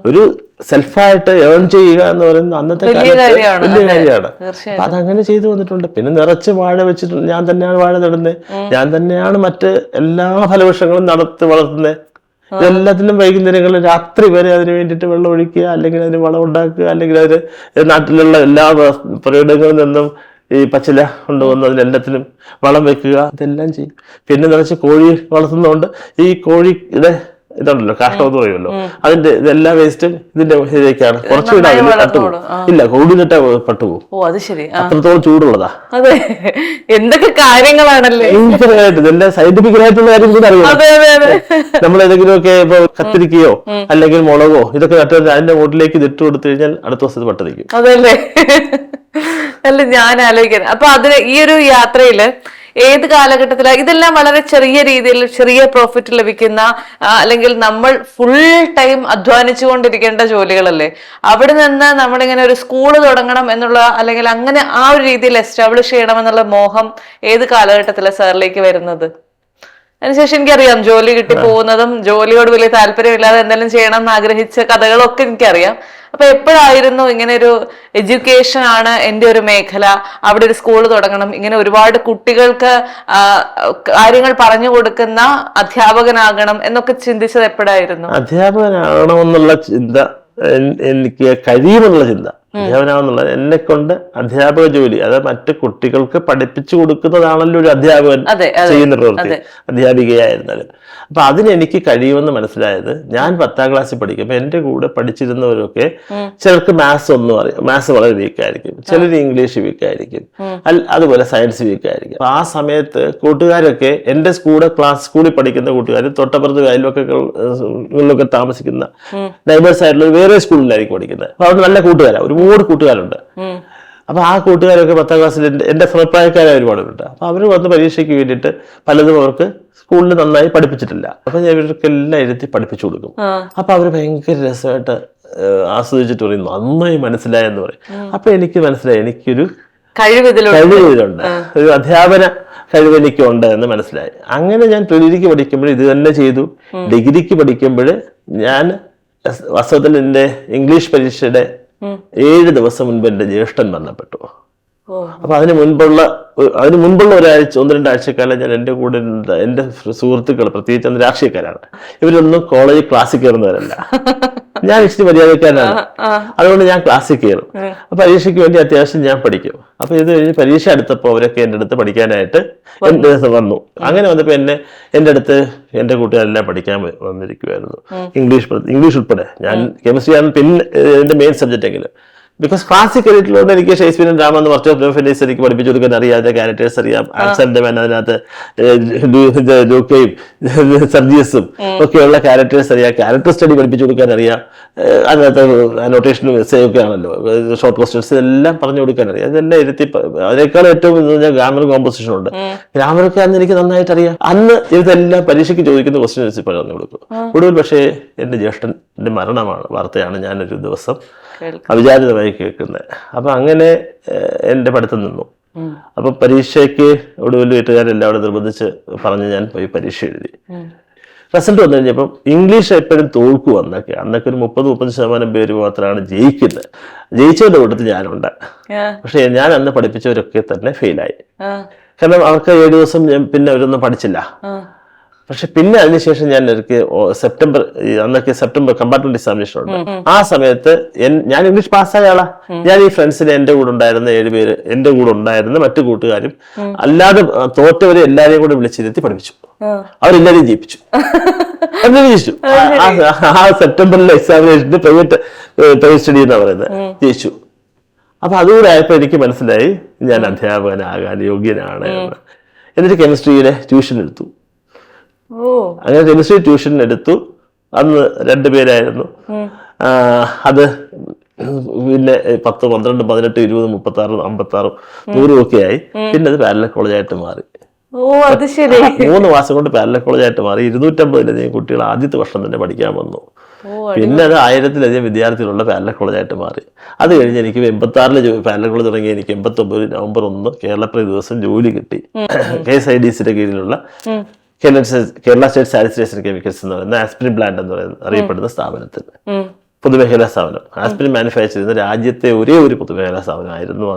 ഒരു സെൽഫായിട്ട് ഏൺ ചെയ്യുക എന്ന് പറയുന്നത് അന്നത്തെ കാലത്ത് വലിയ കാര്യമാണ്. അപ്പൊ അതങ്ങനെ ചെയ്തു വന്നിട്ടുണ്ട്. പിന്നെ നിറച്ച് വാഴ വെച്ചിട്ടുണ്ട്. ഞാൻ തന്നെയാണ് വാഴ നടുന്നത്, ഞാൻ തന്നെയാണ് മറ്റ് എല്ലാ ഫലവൃക്ഷങ്ങളും വളർത്തുന്നത്. ഇതെല്ലാത്തിനും വൈകുന്നേരങ്ങളിൽ രാത്രി വരെ അതിന് വേണ്ടിയിട്ട് വെള്ളം ഒഴിക്കുക, അല്ലെങ്കിൽ അതിന് വളം ഉണ്ടാക്കുക, അല്ലെങ്കിൽ അതിന് നാട്ടിലുള്ള എല്ലാ പുരയിടങ്ങളിൽ നിന്നും ഈ പച്ചില കൊണ്ടുവന്ന് അതിനെല്ലാത്തിനും വളം വെക്കുക, ഇതെല്ലാം ചെയ്യും. പിന്നെ നിറച്ച് കോഴി വളർത്തുന്നതുകൊണ്ട് ഈ കോഴിയുടെ ഇതുണ്ടല്ലോ കാഷ്ടം എന്ന് പറയുമല്ലോ, അതിന്റെ ഇതെല്ലാ വേസ്റ്റും ഇതിന്റെ ഇതിലേക്കാണ്. കുറച്ച് പട്ടുപോകും. ഇല്ല, കൂടിനിട്ട പട്ടുപോകും. ഓ അത് ശരി. അത്രത്തോളം ചൂടുള്ളതാ. അതെ, എന്തൊക്കെ കാര്യങ്ങളാണല്ലേ. ഭയങ്കരമായിട്ട് ഇതെല്ലാം സയന്റിഫിക് ആയിട്ടുള്ള കാര്യം കൂടെ അറിയാം. നമ്മൾ ഏതെങ്കിലുമൊക്കെ ഇപ്പൊ കത്തിരിക്കയോ അല്ലെങ്കിൽ മുളകോ ഇതൊക്കെ നട്ടു അതിന്റെ മുകളിലേക്ക് ഇതിട്ട് കൊടുത്തു കഴിഞ്ഞാൽ അടുത്ത ദിവസത്തെ പട്ട് നിൽക്കും. അതല്ലേ. അല്ല, ഞാൻ ആലോചിക്കാൻ അപ്പൊ അതിന് ഈ ഒരു യാത്രയില് ഏത് കാലഘട്ടത്തിലാണ് ഇതെല്ലാം വളരെ ചെറിയ രീതിയിൽ ചെറിയ പ്രോഫിറ്റ് ലഭിക്കുന്ന അല്ലെങ്കിൽ നമ്മൾ ഫുൾ ടൈം അധ്വാനിച്ചുകൊണ്ടിരിക്കേണ്ട ജോലികളല്ലേ? അവിടെ നിന്ന് നമ്മളിങ്ങനെ ഒരു സ്കൂള് തുടങ്ങണം എന്നുള്ള അല്ലെങ്കിൽ അങ്ങനെ ആ ഒരു രീതിയിൽ എസ്റ്റാബ്ലിഷ് ചെയ്യണം എന്നുള്ള മോഹം ഏത് കാലഘട്ടത്തിലാണ് സാറിലേക്ക് വരുന്നത്? അതിനുശേഷം എനിക്കറിയാം ജോലി കിട്ടി പോകുന്നതും ജോലിയോട് വലിയ താല്പര്യമില്ലാതെ എന്തെങ്കിലും ചെയ്യണം എന്ന് ആഗ്രഹിച്ച കഥകളൊക്കെ എനിക്കറിയാം. അപ്പൊ എപ്പോഴായിരുന്നു ഇങ്ങനെ ഒരു എഡ്യൂക്കേഷൻ ആണ് എന്റെ ഒരു മേഖല, അവിടെ ഒരു സ്കൂൾ തുടങ്ങണം, ഇങ്ങനെ ഒരുപാട് കുട്ടികൾക്ക് കാര്യങ്ങൾ പറഞ്ഞു കൊടുക്കുന്ന അധ്യാപകനാകണം എന്നൊക്കെ ചിന്തിച്ചത് എപ്പോഴായിരുന്നു? അധ്യാപകനാകണമെന്നുള്ള ചിന്ത എനിക്ക് കഴിയുമെന്നുള്ള ചിന്ത, അധ്യാപനാണെന്നുള്ളത് എന്നെ കൊണ്ട് അധ്യാപക ജോലി, അതായത് മറ്റു കുട്ടികൾക്ക് പഠിപ്പിച്ചു കൊടുക്കുന്നതാണല്ലോ ഒരു അധ്യാപകൻ ചെയ്യുന്ന പ്രവൃത്തി, അധ്യാപികയായിരുന്നാലും. അപ്പൊ അതിനെനിക്ക് കഴിയുമെന്ന് മനസ്സിലായത് ഞാൻ 10ാം ക്ലാസ്സിൽ പഠിക്കുമ്പോൾ എന്റെ കൂടെ പഠിച്ചിരുന്നവരൊക്കെ ചിലർക്ക് മാത്സ് ഒന്നും അറിയാം, മാത്സ് വളരെ വീക്കായിരിക്കും, ചിലർ ഇംഗ്ലീഷ് വീക്കായിരിക്കും, അതുപോലെ സയൻസ് വീക്കായിരിക്കും. അപ്പൊ ആ സമയത്ത് കൂട്ടുകാരൊക്കെ എന്റെ സ്കൂളിൽ പഠിക്കുന്ന കൂട്ടുകാർ തൊട്ടപ്പുറത്ത് അയൽവക്കങ്ങളിലൊക്കെ താമസിക്കുന്ന നൈബേഴ്സ് ആയിട്ടുള്ള വേറെ സ്കൂളിലായിരിക്കും പഠിക്കുന്നത്. അപ്പൊ അവിടെ നല്ല കൂട്ടുകാരാണ്, ഒരുപാട് കൂട്ടുകാരുണ്ട്. അപ്പൊ ആ കൂട്ടുകാരൊക്കെ 10ാം ക്ലാസ്സിൽ എന്റെ സമപ്രായക്കാരായ ഒരുപാടുണ്ട്. അപ്പൊ അവർ വന്ന് പരീക്ഷയ്ക്ക് വേണ്ടിയിട്ട് പലതും അവർക്ക് സ്കൂളിൽ നന്നായി പഠിപ്പിച്ചിട്ടില്ല. അപ്പൊ ഞാൻ ഇവർക്കെല്ലാം ഇരുത്തി പഠിപ്പിച്ചു കൊടുക്കും. അപ്പൊ അവര് ഭയങ്കര രസമായിട്ട് ആസ്വദിച്ചിട്ട് പറയും നന്നായി മനസ്സിലായെന്ന് പറയും. അപ്പൊ എനിക്ക് മനസ്സിലായി എനിക്കൊരു കഴിവിലുണ്ട്, ഒരു അധ്യാപന കഴിവ് എനിക്കുണ്ട് എന്ന് മനസ്സിലായി. അങ്ങനെ ഞാൻ ഡിഗ്രിക്ക് പഠിക്കുമ്പോൾ ഇത് തന്നെ ചെയ്തു. ഡിഗ്രിക്ക് പഠിക്കുമ്പോൾ ഞാൻ വാസ്തവത്തിൽ എന്റെ ഇംഗ്ലീഷ് പരീക്ഷയുടെ 7 ദിവസം മുൻപ് എന്റെ ജ്യേഷ്ഠൻ മരണപ്പെട്ടു. അപ്പൊ അതിന് മുൻപുള്ള 1-2 ആഴ്ചക്കാലം ഞാൻ എന്റെ കൂടെ എന്റെ സുഹൃത്തുക്കൾ, പ്രത്യേകിച്ച് അന്ന് രാഷ്ട്രീയക്കാരാണ്, ഇവരൊന്നും കോളേജിൽ ക്ലാസ്സിൽ കയറുന്നവരല്ല. ഞാൻ ഇച്ചിരി മര്യാദക്കാരനാണ്, അതുകൊണ്ട് ഞാൻ ക്ലാസ്സിൽ കയറും. അപ്പൊ പരീക്ഷയ്ക്ക് വേണ്ടി അത്യാവശ്യം ഞാൻ പഠിക്കും. അപ്പൊ ഇത് കഴിഞ്ഞ് പരീക്ഷ അടുത്തപ്പോൾ അവരൊക്കെ എൻ്റെ അടുത്ത് പഠിക്കാനായിട്ട് വന്നു. അങ്ങനെ വന്നപ്പോ എന്റെ അടുത്ത് എന്റെ കൂട്ടുകാരെല്ലാം പഠിക്കാൻ വന്നിരിക്കുമായിരുന്നു, ഇംഗ്ലീഷ് ഉൾപ്പെടെ. ഞാൻ കെമിസ്ട്രിയാണ് പിന്നെ എന്റെ മെയിൻ സബ്ജക്റ്റ് എങ്കിലും. ബിക്കോസ് ക്ലാസ്സിൽ കയറിയിട്ടുള്ളത് എനിക്ക് ഷേക്സ്പിയറും ഡ്രാമ എന്ന് കുറച്ച് ഫിനിസ് എനിക്ക് പഠിപ്പിച്ചു കൊടുക്കാൻ അറിയാം, അതിന്റെ ക്യാരക്ടേഴ്സ് അറിയാം, ആൻസറിന്റെ മേൻ അതിനകത്ത് ലൂക്കയും സർജിയസും ഒക്കെയുള്ള ക്യാരക്ടേഴ്സ് അറിയാം, ക്യാരക്ടർ സ്റ്റഡി പഠിപ്പിച്ചു കൊടുക്കാൻ അറിയാം, അതിനകത്ത് അനോട്ടേഷനും എസ്സേയും ഒക്കെ ആണല്ലോ, ഷോർട്ട് ക്വസ്റ്റ്യൻസ് ഇതെല്ലാം പറഞ്ഞു കൊടുക്കാൻ അറിയാം. ഇതെല്ലാം ഇരുത്തി അതിനേക്കാൾ ഏറ്റവും ഗ്രാമർ കോമ്പോസിഷൻ ഉണ്ട്. ഗ്രാമറൊക്കെ അന്ന് എനിക്ക് നന്നായിട്ട് അറിയാം. അന്ന് ഇതെല്ലാം പരീക്ഷയ്ക്ക് ചോദിക്കുന്ന ക്വസ്റ്റ്യൻസ് പറഞ്ഞു കൊടുക്കും. ഒടുവിൽ പക്ഷേ എന്റെ ജ്യേഷ്ഠന്റെ വാർത്തയാണ് ഞാനൊരു ദിവസം അവിചാരിതമായി കേൾക്കുന്നത്. അപ്പൊ അങ്ങനെ എന്റെ പഠിത്തം നിന്നു. അപ്പൊ പരീക്ഷയ്ക്ക് ഒടുവിൽ വീട്ടുകാരെല്ലാം നിർബന്ധിച്ച് പറഞ്ഞ് ഞാൻ പോയി പരീക്ഷ എഴുതി. റിസൾട്ട് വന്നു കഴിഞ്ഞപ്പം ഇംഗ്ലീഷ് എപ്പോഴും തോൽക്കും. അന്നൊക്കെ ഒരു 30-30% പേര് മാത്രമാണ് ജയിക്കുന്നത്. ജയിച്ചവരുടെ കൂട്ടത്തിൽ ഞാനുണ്ട്. പക്ഷെ ഞാൻ അന്ന് പഠിപ്പിച്ചവരൊക്കെ തന്നെ ഫെയിലായി. കാരണം അവർക്ക് 7 ദിവസം പിന്നെ അവരൊന്നും പഠിച്ചില്ല. പക്ഷെ പിന്നെ അതിനുശേഷം ഞാൻ അന്നൊക്കെ സെപ്റ്റംബർ കമ്പാർട്ട്മെന്റ് എക്സാമിനേഷൻ ഉണ്ട്. ആ സമയത്ത് ഞാൻ ഇംഗ്ലീഷ് പാസ്സായ ആളാ. ഞാൻ ഈ ഫ്രണ്ട്സിനെ എന്റെ കൂടെ ഉണ്ടായിരുന്ന 7 പേര്, എന്റെ കൂടെ ഉണ്ടായിരുന്ന മറ്റു കൂട്ടുകാരും അല്ലാതെ തോറ്റവരെ എല്ലാരെയും കൂടെ വിളിച്ചിരുത്തി പഠിപ്പിച്ചു. അവരെല്ലാരെയും ജയിപ്പിച്ചു. ആ സെപ്റ്റംബറിലെ എക്സാമിനേഷന് പ്രൈവറ്റ് സ്റ്റഡി എന്നാ പറയുന്നത്, ജയിച്ചു. അപ്പൊ അതുകൂടെ ആയപ്പോ എനിക്ക് മനസ്സിലായി ഞാൻ അധ്യാപകനാകാൻ യോഗ്യനാണ് എന്ന്. എന്നിട്ട് കെമിസ്ട്രിയുടെ ട്യൂഷൻ എടുത്തു. അങ്ങനെ കെമിസ്ട്രി ട്യൂഷൻ എടുത്തു. അന്ന് 2 പേരായിരുന്നു. അത് പിന്നെ 10, 12, 18, 20, 36, 56, 100 ഒക്കെ ആയി. പിന്നെ അത് പാരലൽ കോളേജായിട്ട് മാറി. 3 മാസം കൊണ്ട് പാരലൽ കോളേജായിട്ട് മാറി. 250-ലധികം കുട്ടികൾ ആദ്യത്തെ വർഷം തന്നെ പഠിക്കാൻ വന്നു. പിന്നെ അത് 1000-ലധികം വിദ്യാർത്ഥികളുള്ള പാരലൽ കോളേജായിട്ട് മാറി. അത് കഴിഞ്ഞ് എനിക്ക് 86-ല് പാരലൽ കോളേജ് തുടങ്ങി. എനിക്ക് 89 നവംബർ 1 കേരളപ്പിറവി ദിവസം ജോലി കിട്ടി. KSIDCയുടെ കീഴിലുള്ള കേരള സ്റ്റേറ്റ് സാനിറ്റൈസേഷൻ കെമിക്കൽസ് എന്ന് പറയുന്ന ആസ്പിരിൻ പ്ലാന്റ് എന്ന് പറയുന്ന അറിയപ്പെടുന്ന സ്ഥാപനത്തിൽ, പൊതുമേഖലാ സ്ഥാപനം. ആസ്പിരിൻ മാനുഫാക്ചർ ചെയ്യുന്ന രാജ്യത്തെ ഒരേ ഒരു പൊതുമേഖലാ സ്ഥാപനമായിരുന്നു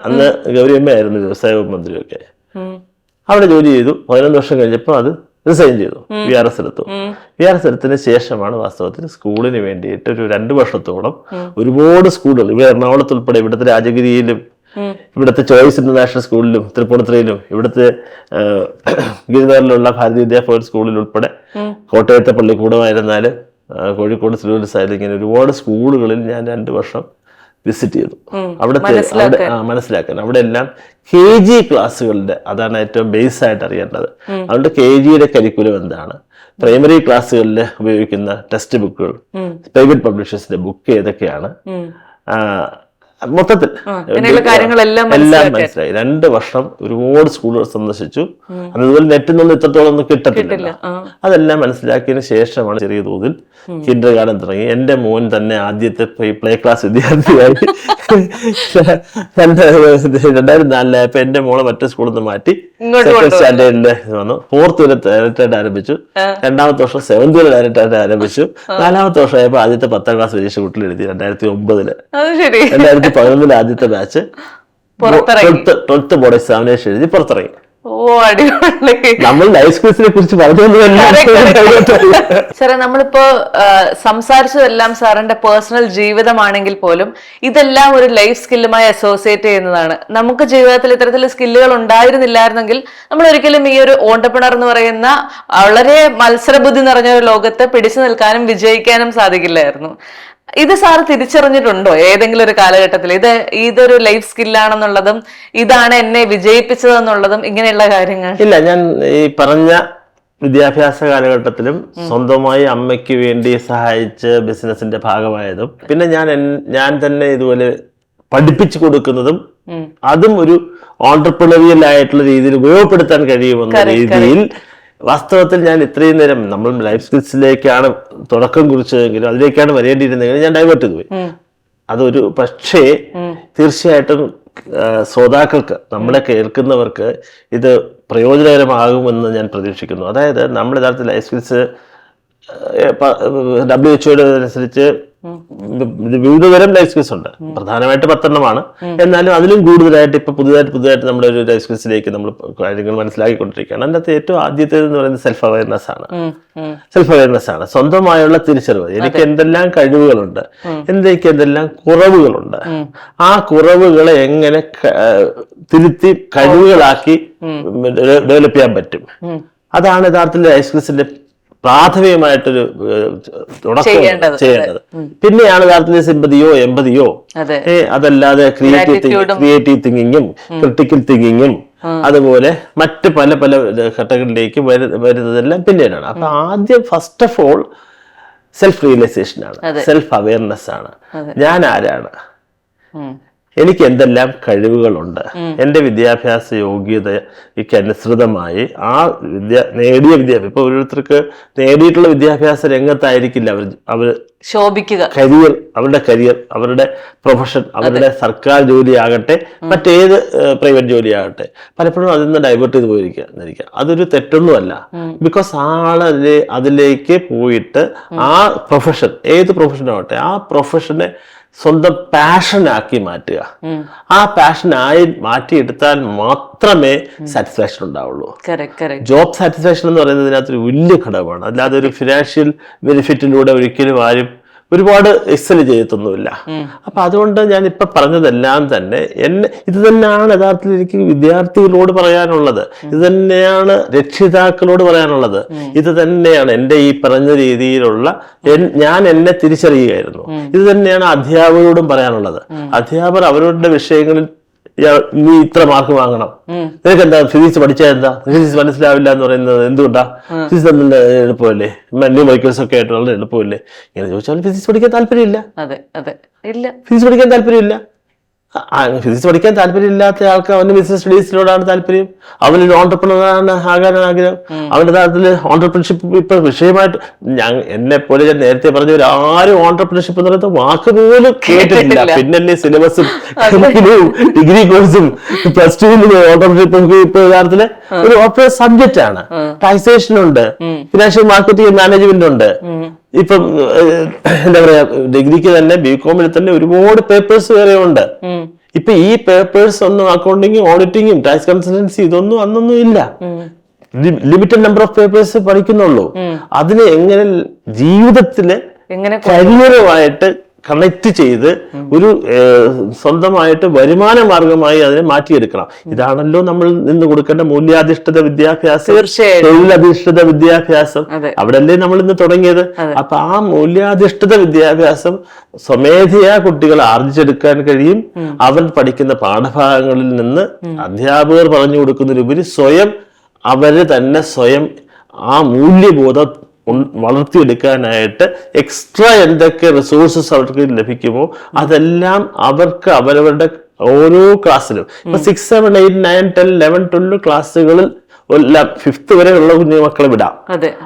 അന്ന് ഗൗരിയമ്മയായിരുന്നു വ്യവസായ വകുപ്പ് മന്ത്രിയൊക്കെ. അവിടെ ജോലി ചെയ്തു. 11 വർഷം കഴിഞ്ഞപ്പോൾ അത് റിസൈൻ ചെയ്തു. VRS എടുത്തു. VRS എടുത്തതിന് ശേഷമാണ് വാസ്തവത്തിൽ സ്കൂളിന് വേണ്ടിയിട്ട് ഒരു 2 വർഷത്തോളം ഒരുപാട് സ്കൂളുകൾ, ഇവിടെ എറണാകുളത്ത് ഉൾപ്പെടെ, ഇവിടുത്തെ രാജഗിരിയിലും ഇവിടുത്തെ ചോയ്സ് ഇന്റർനാഷണൽ സ്കൂളിലും തൃപ്പൂണിത്തുറയിലും ഇവിടുത്തെ ഗിരിനഗറിലുള്ള ഭാരതീയ വിദ്യാഭവൻ സ്കൂളിൽ ഉൾപ്പെടെ കോട്ടയത്തെ പള്ളിക്കൂടമായിരുന്നാലും കോഴിക്കോട് സിലൂരിസായാലും ഇങ്ങനെ ഒരുപാട് സ്കൂളുകളിൽ ഞാൻ 2 വർഷം വിസിറ്റ് ചെയ്തു. മനസ്സിലാക്കാൻ അവിടെ എല്ലാം KG ക്ലാസ്സുകളുടെ അതാണ് ഏറ്റവും ബേസ് ആയിട്ട് അറിയേണ്ടത്. അതുകൊണ്ട് KGയുടെ കരിക്കുലം എന്താണ്, പ്രൈമറി ക്ലാസ്സുകളിൽ ഉപയോഗിക്കുന്ന ടെക്സ്റ്റ് ബുക്കുകൾ, പ്രൈവറ്റ് പബ്ലിഷേഴ്സിന്റെ ബുക്ക് ഏതൊക്കെയാണ്, മൊത്തത്തിൽ എല്ലാം മനസ്സിലായി. 2 വർഷം ഒരുപാട് സ്കൂളുകൾ സന്ദർശിച്ചു. അതുപോലെ നെറ്റിൽ ഇത്രത്തോളം ഒന്നും കിട്ടത്തില്ല. അതെല്ലാം മനസ്സിലാക്കിയതിനു ശേഷമാണ് ചെറിയ തോതിൽ കിൻഡർ ഗാർഡൻ തുടങ്ങി. എന്റെ മോൻ തന്നെ ആദ്യത്തെ പ്ലേ ക്ലാസ് വിദ്യാർത്ഥിയായി 2004 എന്റെ മോളെ മറ്റേ സ്കൂളിൽ നിന്ന് മാറ്റി സ്റ്റാൻഡേർഡിൽ വന്നു. 4th വരെ ഡയറക്റ്റായിട്ട് ആരംഭിച്ചു. 2ാമത്തെ വർഷം 7th വരെ ഡയറക്റ്റായിട്ട് ആരംഭിച്ചു. 4ാമത്തെ വർഷമായപ്പോൾ ആദ്യത്തെ 10ാം ക്ലാസ് പരീക്ഷ കുട്ടികൾ എഴുതി 2009. 2011 ആദ്യത്തെ ബാച്ച് 12th ബോർഡ് എക്സാമിനേഷൻ എഴുതി പുറത്തിറങ്ങി. നമ്മൾ ലൈഫ് സ്കിൽസിനെ കുറിച്ച് പറഞ്ഞു. സാറേ, നമ്മളിപ്പോ സംസാരിച്ചതെല്ലാം സാറിന്റെ പേഴ്സണൽ ജീവിതമാണെങ്കിൽ പോലും ഇതെല്ലാം ഒരു ലൈഫ് സ്കില്ലുമായി അസോസിയേറ്റ് ചെയ്യുന്നതാണ്. നമുക്ക് ജീവിതത്തിൽ ഇത്തരത്തിലുള്ള സ്കില്ലുകൾ ഉണ്ടായിരുന്നില്ലായിരുന്നെങ്കിൽ നമ്മൾ ഒരിക്കലും ഈ ഒരു ഓണ്ടർപ്രണർ എന്ന് പറയുന്ന വളരെ മത്സരബുദ്ധി നിറഞ്ഞ ഒരു ലോകത്ത് പിടിച്ചു നിൽക്കാനും വിജയിക്കാനും സാധിക്കില്ലായിരുന്നു. ഇത് സാറ് തിരിച്ചറിഞ്ഞിട്ടുണ്ടോ ഏതെങ്കിലും ഒരു കാലഘട്ടത്തിൽ ഇതൊരു ലൈഫ് സ്കില്ലാണെന്നുള്ളതും ഇതാണ് എന്നെ വിജയിപ്പിച്ചതെന്നുള്ളതും ഇങ്ങനെയുള്ള കാര്യങ്ങൾ? ഇല്ല, ഞാൻ ഈ പറഞ്ഞ വിദ്യാഭ്യാസ കാലഘട്ടത്തിലും സ്വന്തമായി അമ്മയ്ക്ക് വേണ്ടി സഹായിച്ച് ബിസിനസിന്റെ ഭാഗമായതും പിന്നെ ഞാൻ തന്നെ ഇതുപോലെ പഠിപ്പിച്ചു കൊടുക്കുന്നതും അതും ഒരു ഓൺട്രപ്രണറിയൽ ആയിട്ടുള്ള രീതിയിൽ ഉപയോഗപ്പെടുത്താൻ കഴിയുമെന്ന രീതിയിൽ വാസ്തവത്തിൽ ഞാൻ ഇത്രയും നേരം നമ്മൾ ലൈഫ് സ്കിൽസിലേക്കാണ് തുടക്കം കുറിച്ചതെങ്കിലും അതിലേക്കാണ് വരേണ്ടിയിരുന്നെങ്കിലും ഞാൻ ഡൈവേർട്ട് ചെയ്തു പോയി. അതൊരു പക്ഷേ തീർച്ചയായിട്ടും ശ്രോതാക്കൾക്ക്, നമ്മളെ കേൾക്കുന്നവർക്ക് ഇത് പ്രയോജനകരമാകുമെന്ന് ഞാൻ പ്രതീക്ഷിക്കുന്നു. അതായത് നമ്മൾ യഥാർത്ഥത്തിൽ ലൈഫ് സ്കിൽസ് WHO അനുസരിച്ച് വിവിധതരം ലൈഫ് സ്കിൽസ് ഉണ്ട്. പ്രധാനമായിട്ട് 10 എന്നാലും അതിലും കൂടുതലായിട്ട് ഇപ്പൊ പുതുതായിട്ട് നമ്മുടെ ഒരു ലൈഫ് സ്കിൽസിലേക്ക് നമ്മൾ കാര്യങ്ങൾ മനസ്സിലാക്കിക്കൊണ്ടിരിക്കുകയാണ്. അതിനകത്ത് ഏറ്റവും ആദ്യത്തേത് എന്ന് പറയുന്നത് സെൽഫ് അവയർനെസ് ആണ്. സ്വന്തമായുള്ള തിരിച്ചറിവ്. എനിക്ക് എന്തെല്ലാം കഴിവുകളുണ്ട്, എനിക്ക് എന്തെല്ലാം കുറവുകളുണ്ട്, ആ കുറവുകളെ എങ്ങനെ തിരുത്തി കഴിവുകളാക്കി ഡെവലപ്പ് ചെയ്യാൻ പറ്റും. അതാണ് യഥാർത്ഥത്തിൽ ലൈഫ് സ്കിൽസിന്റെ പ്രാഥമികമായിട്ടൊരു തുടക്കം ചെയ്യേണ്ടത്. പിന്നെയാണ് യഥാർത്ഥത്തിൽ സിമ്പതിയോ എമ്പതിയോ അതല്ലാതെ ക്രിയേറ്റീവ് തിങ്കിങ്ങും ക്രിട്ടിക്കൽ തിങ്കിങ്ങും അതുപോലെ മറ്റ് പല ഘട്ടങ്ങളിലേക്ക് വരുന്നതെല്ലാം പിന്നീടാണ്. അപ്പൊ ആദ്യം first of all self realisation ആണ്, സെൽഫ് അവയർനെസ് ആണ്. ഞാൻ ആരാണ്, എനിക്ക് എന്തെല്ലാം കഴിവുകളുണ്ട്, എൻ്റെ വിദ്യാഭ്യാസ യോഗ്യതയ്ക്ക് അനുസൃതമായി ആ നേടിയ വിദ്യാഭ്യാസം ഇപ്പൊ ഓരോരുത്തർക്ക് നേടിയിട്ടുള്ള വിദ്യാഭ്യാസ രംഗത്തായിരിക്കില്ല അവർ ശോഭിക്കുക. അവരുടെ കരിയർ, അവരുടെ പ്രൊഫഷൻ, അവരുടെ സർക്കാർ ജോലിയാകട്ടെ മറ്റേത് പ്രൈവറ്റ് ജോലിയാകട്ടെ, പലപ്പോഴും അതിൽ നിന്ന് ഡൈവേർട്ട് ചെയ്ത് പോയിരിക്കുക. അതൊരു തെറ്റൊന്നുമല്ല. ബിക്കോസ് അതിലേക്ക് പോയിട്ട് ആ പ്രൊഫഷൻ, ഏത് പ്രൊഫഷനാവട്ടെ, ആ പ്രൊഫഷനെ സ്വന്തം പാഷനാക്കി മാറ്റുക. ആ പാഷനായി മാറ്റിയെടുത്താൽ മാത്രമേ സാറ്റിസ്ഫാക്ഷൻ ഉണ്ടാവുള്ളൂ. ജോബ് സാറ്റിസ്ഫാക്ഷൻ എന്ന് പറയുന്നതിനകത്തൊരു വലിയ ഘടകമാണ്. അല്ലാതെ ഒരു ഫിനാൻഷ്യൽ ബെനിഫിറ്റിലൂടെ ഒരിക്കലും ആരും ഒരുപാട് എക്സൽ ചെയ്യത്തൊന്നുമില്ല. അപ്പൊ അതുകൊണ്ട് ഞാൻ ഇപ്പൊ പറഞ്ഞതെല്ലാം തന്നെ ഇത് തന്നെയാണ് യഥാർത്ഥത്തിൽ എനിക്ക് വിദ്യാർത്ഥികളോട് പറയാനുള്ളത്, ഇത് തന്നെയാണ് രക്ഷിതാക്കളോട് പറയാനുള്ളത്, ഇത് തന്നെയാണ് എൻ്റെ ഈ പറഞ്ഞ രീതിയിലുള്ള ഞാൻ എന്നെ തിരിച്ചറിയുകയായിരുന്നു. ഇത് തന്നെയാണ് അധ്യാപകരോടും പറയാനുള്ളത്. അധ്യാപകർ അവരുടെ വിഷയങ്ങളിൽ നീ ഇത്ര മാർക്ക് വാങ്ങണം, നിനക്ക് എന്താ ഫിസിക്സ് പഠിച്ചാൽ എന്താ, ഫിസിക്സ് മനസ്സിലാവില്ല എന്ന് പറയുന്നത് എന്തുകൊണ്ടാ, ഫിസിക്സ് നല്ല എളുപ്പമല്ലേ, ന്യൂമറിക്കൽസ് ഒക്കെ ആയിട്ട് വളരെ എളുപ്പമല്ലേ, ഇങ്ങനെ ചോദിച്ചാൽ ഫിസിക്സ് പഠിക്കാൻ താല്പര്യമില്ല. ഫിസിക്സ് പഠിക്കാൻ താല്പര്യമില്ല. ഫിസിക്സ് പഠിക്കാൻ താല്പര്യമില്ലാത്ത ആൾക്ക് അവന് ബിസിനസ് സ്റ്റഡീസിനോടാണ് താല്പര്യം, അവനൊരു ഓൺട്രപ്രണർ ആകാനാണ് ആഗ്രഹം. അവന്റെ താരത്തില് ഓൺട്രപ്രണർഷിപ്പ് ഇപ്പൊ വിഷയമായിട്ട് എന്നെ പോലെ ഞാൻ നേരത്തെ പറഞ്ഞവർ ആരും ഓൺട്രപ്രണർഷിപ്പ് എന്ന് പറയുന്നത് വാക്ക് പോലും കേട്ടിട്ടില്ല. പിന്നെ സിലബസും ഡിഗ്രി കോഴ്സും പ്ലസ് ടുവിൽ ഓൺട്രപ്രണർഷിപ്പ് ഇപ്പൊ യഥാർത്ഥത്തില് ഒരു ഓപ്പറേറ്റ് സബ്ജക്റ്റ് ആണ്. ടാക്സേഷൻ ഉണ്ട്, ഫിനാൻഷ്യൽ മാർക്കറ്റിംഗ് മാനേജ്മെന്റ് ഉണ്ട്. ഇപ്പം എന്താ പറയാ, ഡിഗ്രിക്ക് തന്നെ ബികോമിൽ തന്നെ ഒരുപാട് പേപ്പേഴ്സ് വേറെ ഉണ്ട്. ഇപ്പൊ ഈ പേപ്പേഴ്സ് ഒന്നും അക്കൗണ്ടിങ്ങും ഓഡിറ്റിങ്ങും ടാക്സ് കൺസൾട്ടൻസി ഇതൊന്നും അന്നൊന്നും ഇല്ല. ലിമിറ്റഡ് നമ്പർ ഓഫ് പേപ്പേഴ്സ് പഠിക്കുന്നുള്ളൂ. അതിനെ എങ്ങനെ ജീവിതത്തില് കരിയറുമായിട്ട് കണക്ട് ചെയ്ത് ഒരു സ്വന്തമായിട്ട് വരുമാന മാർഗമായി അതിനെ മാറ്റിയെടുക്കണം. ഇതാണല്ലോ നമ്മൾ നിന്ന് കൊടുക്കേണ്ട മൂല്യാധിഷ്ഠിത വിദ്യാഭ്യാസം, തൊഴിലധിഷ്ഠിത വിദ്യാഭ്യാസം. അവിടെയല്ലേ നമ്മൾ ഇന്ന് തുടങ്ങിയത്. അപ്പൊ ആ മൂല്യാധിഷ്ഠിത വിദ്യാഭ്യാസം സ്വമേധയാ കുട്ടികൾ ആർജിച്ചെടുക്കാൻ കഴിയും. അവർ പഠിക്കുന്ന പാഠഭാഗങ്ങളിൽ നിന്ന് അധ്യാപകർ പറഞ്ഞു കൊടുക്കുന്നതിലുപരി സ്വയം അവര് തന്നെ സ്വയം ആ മൂല്യബോധം വളർത്തിയെടുക്കാനായിട്ട് എക്സ്ട്രാ എന്തൊക്കെ റിസോഴ്സസ് അവർക്ക് ലഭിക്കുമോ അതെല്ലാം അവർക്ക് അവരവരുടെ ഓരോ ക്ലാസ്സിലും ഇപ്പൊ 6, 7, 8, 9, 10, 11, 12 ക്ലാസ്സുകളിൽ 5th വരെയുള്ള കുഞ്ഞു മക്കളെ വിടാം.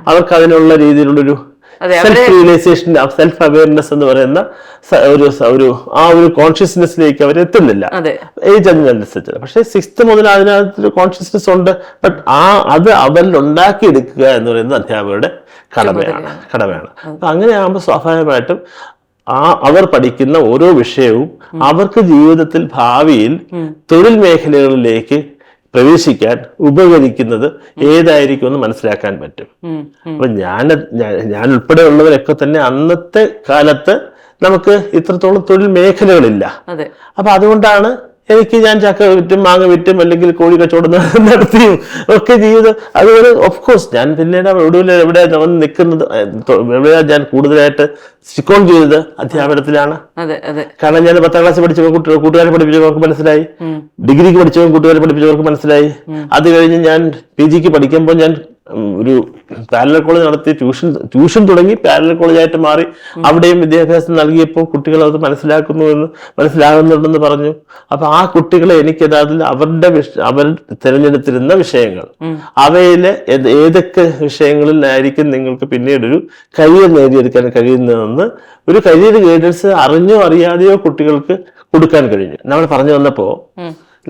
അവർക്ക് അതിനുള്ള രീതിയിലുള്ളൊരു സെൽഫ് റിയലൈസേഷൻ, സെൽഫ് അവയർനെസ് എന്ന് പറയുന്ന ഒരു കോൺഷ്യസ്നെസ്സിലേക്ക് അവർ എത്തുന്നില്ല ഏജ് അതിനനുസരിച്ച്. പക്ഷെ 6th മുതൽ അതിനകത്തൊരു കോൺഷ്യസ്നെസ് ഉണ്ട്. ബട്ട് അത് അവരിൽ ഉണ്ടാക്കിയെടുക്കുക എന്ന് പറയുന്നത് അധ്യാപകരുടെ കടമയാണ്. അപ്പൊ അങ്ങനെയാകുമ്പോൾ സ്വാഭാവികമായിട്ടും അവർ പഠിക്കുന്ന ഓരോ വിഷയവും അവർക്ക് ജീവിതത്തിൽ ഭാവിയിൽ തൊഴിൽ മേഖലകളിലേക്ക് പ്രവേശിക്കാൻ ഉപകരിക്കുന്നത് ഏതായിരിക്കും എന്ന് മനസ്സിലാക്കാൻ പറ്റും. അപ്പൊ ഞാൻ ഉൾപ്പെടെ ഉള്ളവരൊക്കെ തന്നെ അന്നത്തെ കാലത്ത് നമുക്ക് ഇത്രത്തോളം തൊഴിൽ മേഖലകളില്ല. അപ്പൊ അതുകൊണ്ടാണ് ഞാൻ ചക്ക വിറ്റും മാങ്ങ വിറ്റും അല്ലെങ്കിൽ കോഴി കച്ചവടം നടത്തിയും ഒക്കെ ജീവിതം. അതുപോലെ ഓഫ്കോഴ്സ് ഞാൻ പിന്നീട് ഒടുവിൽ എവിടെ നിൽക്കുന്നത്, എവിടെയാ ഞാൻ കൂടുതലായിട്ട് സ്റ്റിക്ക് ഓൺ ചെയ്തത് അധ്യാപനത്തിലാണ്. കാരണം ഞാൻ 10ാം ക്ലാസ് പഠിച്ചപ്പോൾ കൂട്ടുകാരെ പഠിപ്പിച്ചവർക്ക് മനസ്സിലായി, ഡിഗ്രിക്ക് പഠിച്ചവർ കൂട്ടുകാരെ പഠിപ്പിച്ചവർക്ക് മനസ്സിലായി. അത് കഴിഞ്ഞ് ഞാൻ PGക്ക് പഠിക്കുമ്പോൾ ഞാൻ ഒരു പാരലൽ കോളേജ് നടത്തി ട്യൂഷൻ തുടങ്ങി പാരലൽ കോളേജായിട്ട് മാറി. അവിടെയും വിദ്യാഭ്യാസം നൽകിയപ്പോൾ കുട്ടികൾ അത് മനസ്സിലാകുന്നുണ്ടെന്ന് പറഞ്ഞു. അപ്പൊ ആ കുട്ടികളെ എനിക്ക് യഥാർത്ഥത്തിൽ അവർ തിരഞ്ഞെടുത്തിരുന്ന വിഷയങ്ങൾ, അവയില് ഏതൊക്കെ വിഷയങ്ങളിലായിരിക്കും നിങ്ങൾക്ക് പിന്നീടൊരു കരിയർ നേടിയെടുക്കാൻ കഴിയുന്നതെന്ന് ഒരു കരിയർ ഗൈഡൻസ് അറിഞ്ഞോ അറിയാതെയോ കുട്ടികൾക്ക് കൊടുക്കാൻ കഴിഞ്ഞു. നമ്മൾ പറഞ്ഞു വന്നപ്പോ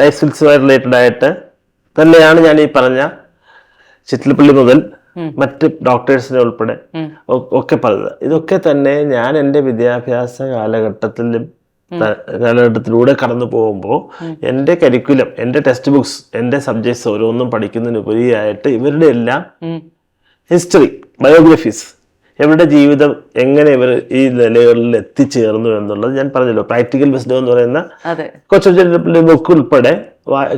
ലൈഫ് സ്കിൽസുമായി റിലേറ്റഡ് ആയിട്ട് തന്നെയാണ് ഞാൻ ഈ പറഞ്ഞ ചിറ്റിലപ്പള്ളി മുതൽ മറ്റ് ഡോക്ടേഴ്സിനെ ഉൾപ്പെടെ ഒക്കെ പറഞ്ഞത്. ഇതൊക്കെ തന്നെ ഞാൻ എൻ്റെ വിദ്യാഭ്യാസ കാലഘട്ടത്തിലൂടെ കടന്നു പോകുമ്പോൾ എൻ്റെ കരിക്കുലം, എൻ്റെ ടെക്സ്റ്റ് ബുക്സ്, എൻ്റെ സബ്ജക്ട്സ് ഓരോന്നും പഠിക്കുന്നതിനുപരിയായിട്ട് ഇവരുടെ എല്ലാം ഹിസ്റ്ററി, ബയോഗ്രഫീസ്, ഇവരുടെ ജീവിതം എങ്ങനെ ഇവർ ഈ നിലകളിൽ എത്തിച്ചേർന്നു എന്നുള്ളത് ഞാൻ പറഞ്ഞല്ലോ. പ്രാക്ടിക്കൽ വിസ്ഡം എന്ന് പറയുന്ന കൊച്ചു ബുക്ക് ഉൾപ്പെടെ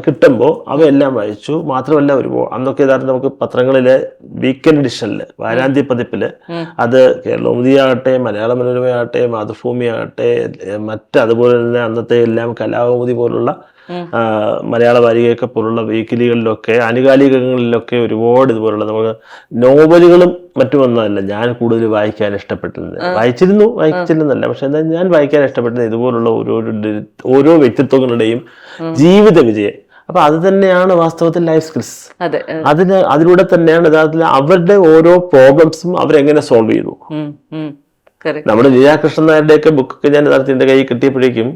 കിട്ടുമ്പോൾ അവയെല്ലാം വായിച്ചു. മാത്രമല്ല അന്നൊക്കെ യഥാർത്ഥം നമുക്ക് പത്രങ്ങളിലെ വീക്കെൻഡ് എഡിഷനിൽ വാരാന്ത്യ പതിപ്പില് അത് കേരളകൗമുദിയാകട്ടെ, മലയാള മനോരമയാകട്ടെ, മാതൃഭൂമിയാകട്ടെ, അതുപോലെ തന്നെ അന്നത്തെ എല്ലാം കലാകൗമുദി പോലുള്ള മലയാള വാരികയൊക്കെ പോലുള്ള വീക്കിലികളിലൊക്കെ ആനുകാലികങ്ങളിലൊക്കെ ഒരുപാട് ഇതുപോലുള്ള നമുക്ക് നോവലുകളും മറ്റുമൊന്നുമല്ല ഞാൻ കൂടുതൽ വായിക്കാൻ ഇഷ്ടപ്പെട്ടിരുന്നത്. വായിച്ചിരുന്നല്ല, പക്ഷെ എന്നാൽ ഞാൻ വായിക്കാൻ ഇഷ്ടപ്പെട്ടത് ഇതുപോലുള്ള ഓരോ വ്യക്തിത്വങ്ങളുടെയും ജീവിത വിജയം. അപ്പൊ അത് തന്നെയാണ് വാസ്തവത്തിൽ ലൈഫ് സ്കിൽസ്. അതിലൂടെ തന്നെയാണ് യഥാർത്ഥത്തിൽ അവരുടെ ഓരോ പ്രോബ്ലംസും അവരെങ്ങനെ സോൾവ് ചെയ്തു. നമ്മുടെ ലീലാകൃഷ്ണൻ നായരുടെയൊക്കെ ബുക്കൊക്കെ ഞാൻ യഥാർത്ഥത്തിൽ എന്റെ കൈ കിട്ടിയപ്പോഴേക്കും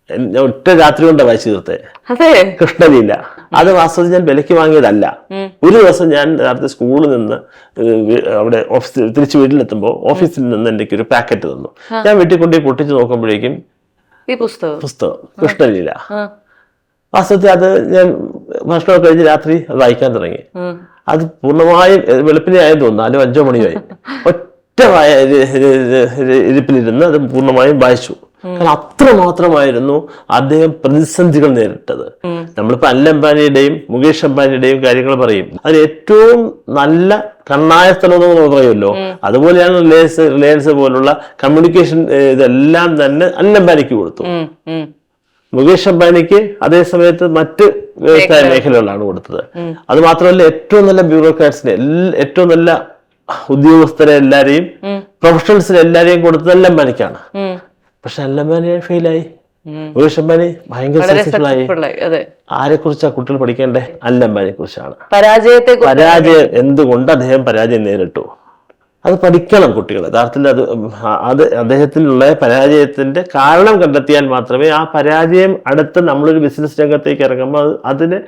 ഞാൻ ഒറ്റ രാത്രി കൊണ്ടാണ് വായിച്ചു തീർത്തേ. കൃഷ്ണലീല അത് വാസ്തവത്തിൽ ഞാൻ വിലയ്ക്ക് വാങ്ങിയതല്ല. ഒരു ദിവസം ഞാൻ നേരത്തെ സ്കൂളിൽ നിന്ന് അവിടെ തിരിച്ച് വീട്ടിലെത്തുമ്പോൾ ഓഫീസിൽ നിന്ന് എനിക്ക് ഒരു പാക്കറ്റ് തന്നു. ഞാൻ വീട്ടിൽ കൊണ്ടുപോയി പൊട്ടിച്ച് നോക്കുമ്പോഴേക്കും പുസ്തകം കൃഷ്ണലീല. വാസ്തവത്തിൽ അത് ഞാൻ ഭക്ഷണമൊക്കെ കഴിഞ്ഞ് രാത്രി അത് വായിക്കാൻ തുടങ്ങി. അത് പൂർണ്ണമായും വെളുപ്പിനെ ആയെന്ന് തോന്നുന്നു, 4-5 മണിയായി. ഒറ്റ ഇരിപ്പിലിരുന്ന് അത് പൂർണ്ണമായും വായിച്ചു. കാരണം അത്രമാത്രമായിരുന്നു അദ്ദേഹം പ്രതിസന്ധികൾ നേരിട്ടത്. നമ്മളിപ്പോ അനിൽ അംബാനിയുടെയും മുകേഷ് അംബാനിയുടെയും കാര്യങ്ങൾ പറയും, അതിൽ ഏറ്റവും നല്ല കണ്ണായ സ്ഥലം എന്ന് പറയുമല്ലോ. അതുപോലെയാണ് റിലയൻസ് പോലുള്ള കമ്മ്യൂണിക്കേഷൻ ഇതെല്ലാം തന്നെ അനിൽ അംബാനിക്ക് കൊടുത്തു. മുകേഷ് അംബാനിക്ക് അതേ സമയത്ത് മറ്റ് വ്യവസായ മേഖലകളാണ് കൊടുത്തത്. അത് മാത്രമല്ല ഏറ്റവും നല്ല ബ്യൂറോക്രാറ്റ്സിനെ, ഏറ്റവും നല്ല ഉദ്യോഗസ്ഥരെ എല്ലാരെയും, പ്രൊഫഷണൽസിനെ എല്ലാരെയും കൊടുത്തത് അനിൽ അംബാനിക്കാണ്. പക്ഷെ അനിൽ അംബാനി ഫെയിലായി. മുകേഷ് അംബാനി ഭയങ്കര സക്സസ്ഫുൾ ആയി. ആരെ കുറിച്ചാണ് കുട്ടികൾ പഠിക്കേണ്ടേ? അനിൽ അംബാനിയെ കുറിച്ചാണ്. പരാജയം എന്തുകൊണ്ട് അദ്ദേഹം പരാജയം നേരിട്ടു അത് പഠിക്കണം കുട്ടികൾ. യഥാർത്ഥത്തിൽ അത് അദ്ദേഹത്തിനുള്ള പരാജയത്തിന്റെ കാരണം കണ്ടെത്തിയാൽ മാത്രമേ ആ പരാജയം അടുത്ത് നമ്മളൊരു ബിസിനസ് രംഗത്തേക്ക് ഇറങ്ങുമ്പോൾ അതിനെ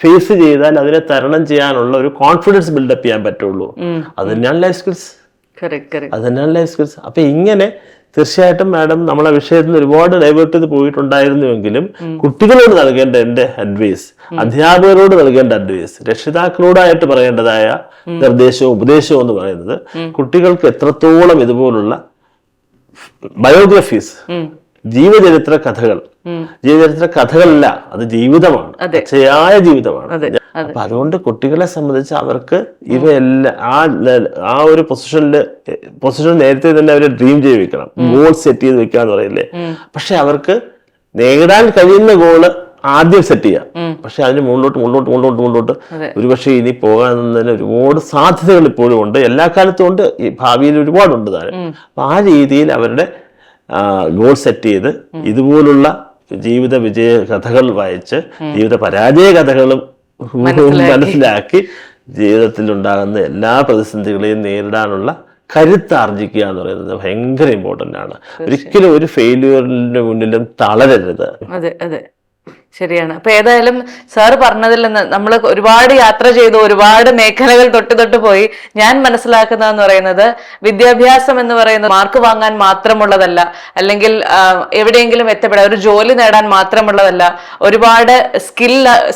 ഫേസ് ചെയ്താൽ അതിനെ തരണം ചെയ്യാനുള്ള ഒരു കോൺഫിഡൻസ് ബിൽഡപ്പ് ചെയ്യാൻ പറ്റുള്ളൂ. അത് തന്നെയാണ് ലൈഫ് സ്കിൽസ്. അത് തന്നെയാണ് ലൈഫ് സ്കിൽസ്. അപ്പൊ ഇങ്ങനെ തീർച്ചയായിട്ടും മാഡം നമ്മളെ വിഷയത്തിൽ നിന്ന് ഒരുപാട് ഡൈവേർട്ട് ചെയ്ത് പോയിട്ടുണ്ടായിരുന്നുവെങ്കിലും കുട്ടികളോട് നൽകേണ്ട എൻ്റെ അഡ്വൈസ്, അധ്യാപകരോട് നൽകേണ്ട അഡ്വൈസ്, രക്ഷിതാക്കളോടായിട്ട് പറയേണ്ടതായ നിർദ്ദേശവും ഉപദേശവും എന്ന് പറയുന്നത് കുട്ടികൾക്ക് എത്രത്തോളം ഇതുപോലുള്ള ബയോഗ്രഫീസ്, ജീവചരിത്ര കഥകൾ. ജീവചരിത്ര കഥകളല്ല, അത് ജീവിതമാണ്, പച്ചയായ ജീവിതമാണ്. അപ്പൊ അതുകൊണ്ട് കുട്ടികളെ സംബന്ധിച്ച് അവർക്ക് ഇവയെല്ലാം ആ ഒരു പൊസിഷൻ നേരത്തെ തന്നെ അവരെ ഡ്രീം ചെയ്ത് വെക്കണം, ഗോൾ സെറ്റ് ചെയ്ത് വെക്കുക എന്ന് പറയില്ലേ. പക്ഷെ അവർക്ക് നേടാൻ കഴിയുന്ന ഗോള് ആദ്യം സെറ്റ് ചെയ്യാം. പക്ഷെ അതിന് മുകളിലോട്ട് ഒരുപക്ഷെ ഇനി പോകാൻ ഒരുപാട് സാധ്യതകൾ ഇപ്പോഴും ഉണ്ട്, എല്ലാ കാലത്തും ഉണ്ട്, ഈ ഭാവിയിൽ ഒരുപാടുണ്ട് താനും. അപ്പൊ ആ രീതിയിൽ അവരുടെ ഗോൾ സെറ്റ് ചെയ്ത് ഇതുപോലുള്ള ജീവിത വിജയ കഥകൾ വായിച്ച് ജീവിത പരാജയ കഥകളും മനസ്സിലാക്കി ജീവിതത്തിൽ ഉണ്ടാകുന്ന എല്ലാ പ്രതിസന്ധികളെയും നേരിടാനുള്ള കരുത്താർജിക്കുക എന്ന് പറയുന്നത് ഭയങ്കര ഇമ്പോർട്ടൻ്റ് ആണ്. ഒരിക്കലും ഒരു ഫെയിലിയറിന്റെ മുന്നിലും തളരരുത്. അതെ അതെ, ശരിയാണ്. അപ്പൊ ഏതായാലും സാർ പറഞ്ഞതിൽ നിന്ന് നമ്മൾ ഒരുപാട് യാത്ര ചെയ്തു, ഒരുപാട് മേഖലകൾ തൊട്ട് പോയി. ഞാൻ മനസ്സിലാക്കുന്നതെന്ന് പറയുന്നത് വിദ്യാഭ്യാസം എന്ന് പറയുന്നത് മാർക്ക് വാങ്ങാൻ മാത്രമുള്ളതല്ല, അല്ലെങ്കിൽ എവിടെയെങ്കിലും എത്തപ്പെടാൻ ഒരു ജോലി നേടാൻ മാത്രമുള്ളതല്ല. ഒരുപാട്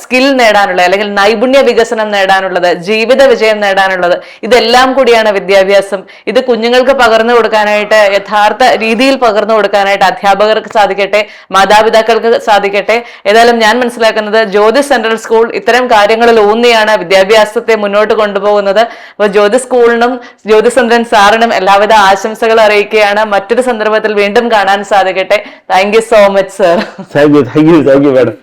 സ്കിൽ നേടാനുള്ള, അല്ലെങ്കിൽ നൈപുണ്യ വികസനം നേടാനുള്ളത്, ജീവിത വിജയം നേടാനുള്ളത്, ഇതെല്ലാം കൂടിയാണ് വിദ്യാഭ്യാസം. ഇത് കുഞ്ഞുങ്ങൾക്ക് പകർന്നു കൊടുക്കാനായിട്ട്, യഥാർത്ഥ രീതിയിൽ പകർന്നു കൊടുക്കാനായിട്ട് അധ്യാപകർക്ക് സാധിക്കട്ടെ, മാതാപിതാക്കൾക്ക് സാധിക്കട്ടെ. ഏതായാലും ഞാൻ മനസ്സിലാക്കുന്നത് ജ്യോതിസ് സെൻട്രൽ സ്കൂൾ ഇത്തരം കാര്യങ്ങളിൽ ഊന്നിയാണ് വിദ്യാഭ്യാസത്തെ മുന്നോട്ട് കൊണ്ടുപോകുന്നത്. അപ്പോൾ ജ്യോതിസ് സ്കൂളിനും ജ്യോതിസ് ചന്ദ്രൻ സാറിനും എല്ലാവിധ ആശംസകൾ അറിയിക്കുകയാണ്. മറ്റൊരു സന്ദർഭത്തിൽ വീണ്ടും കാണാൻ സാധിക്കട്ടെ. Thank you so much sir. Thank you madam.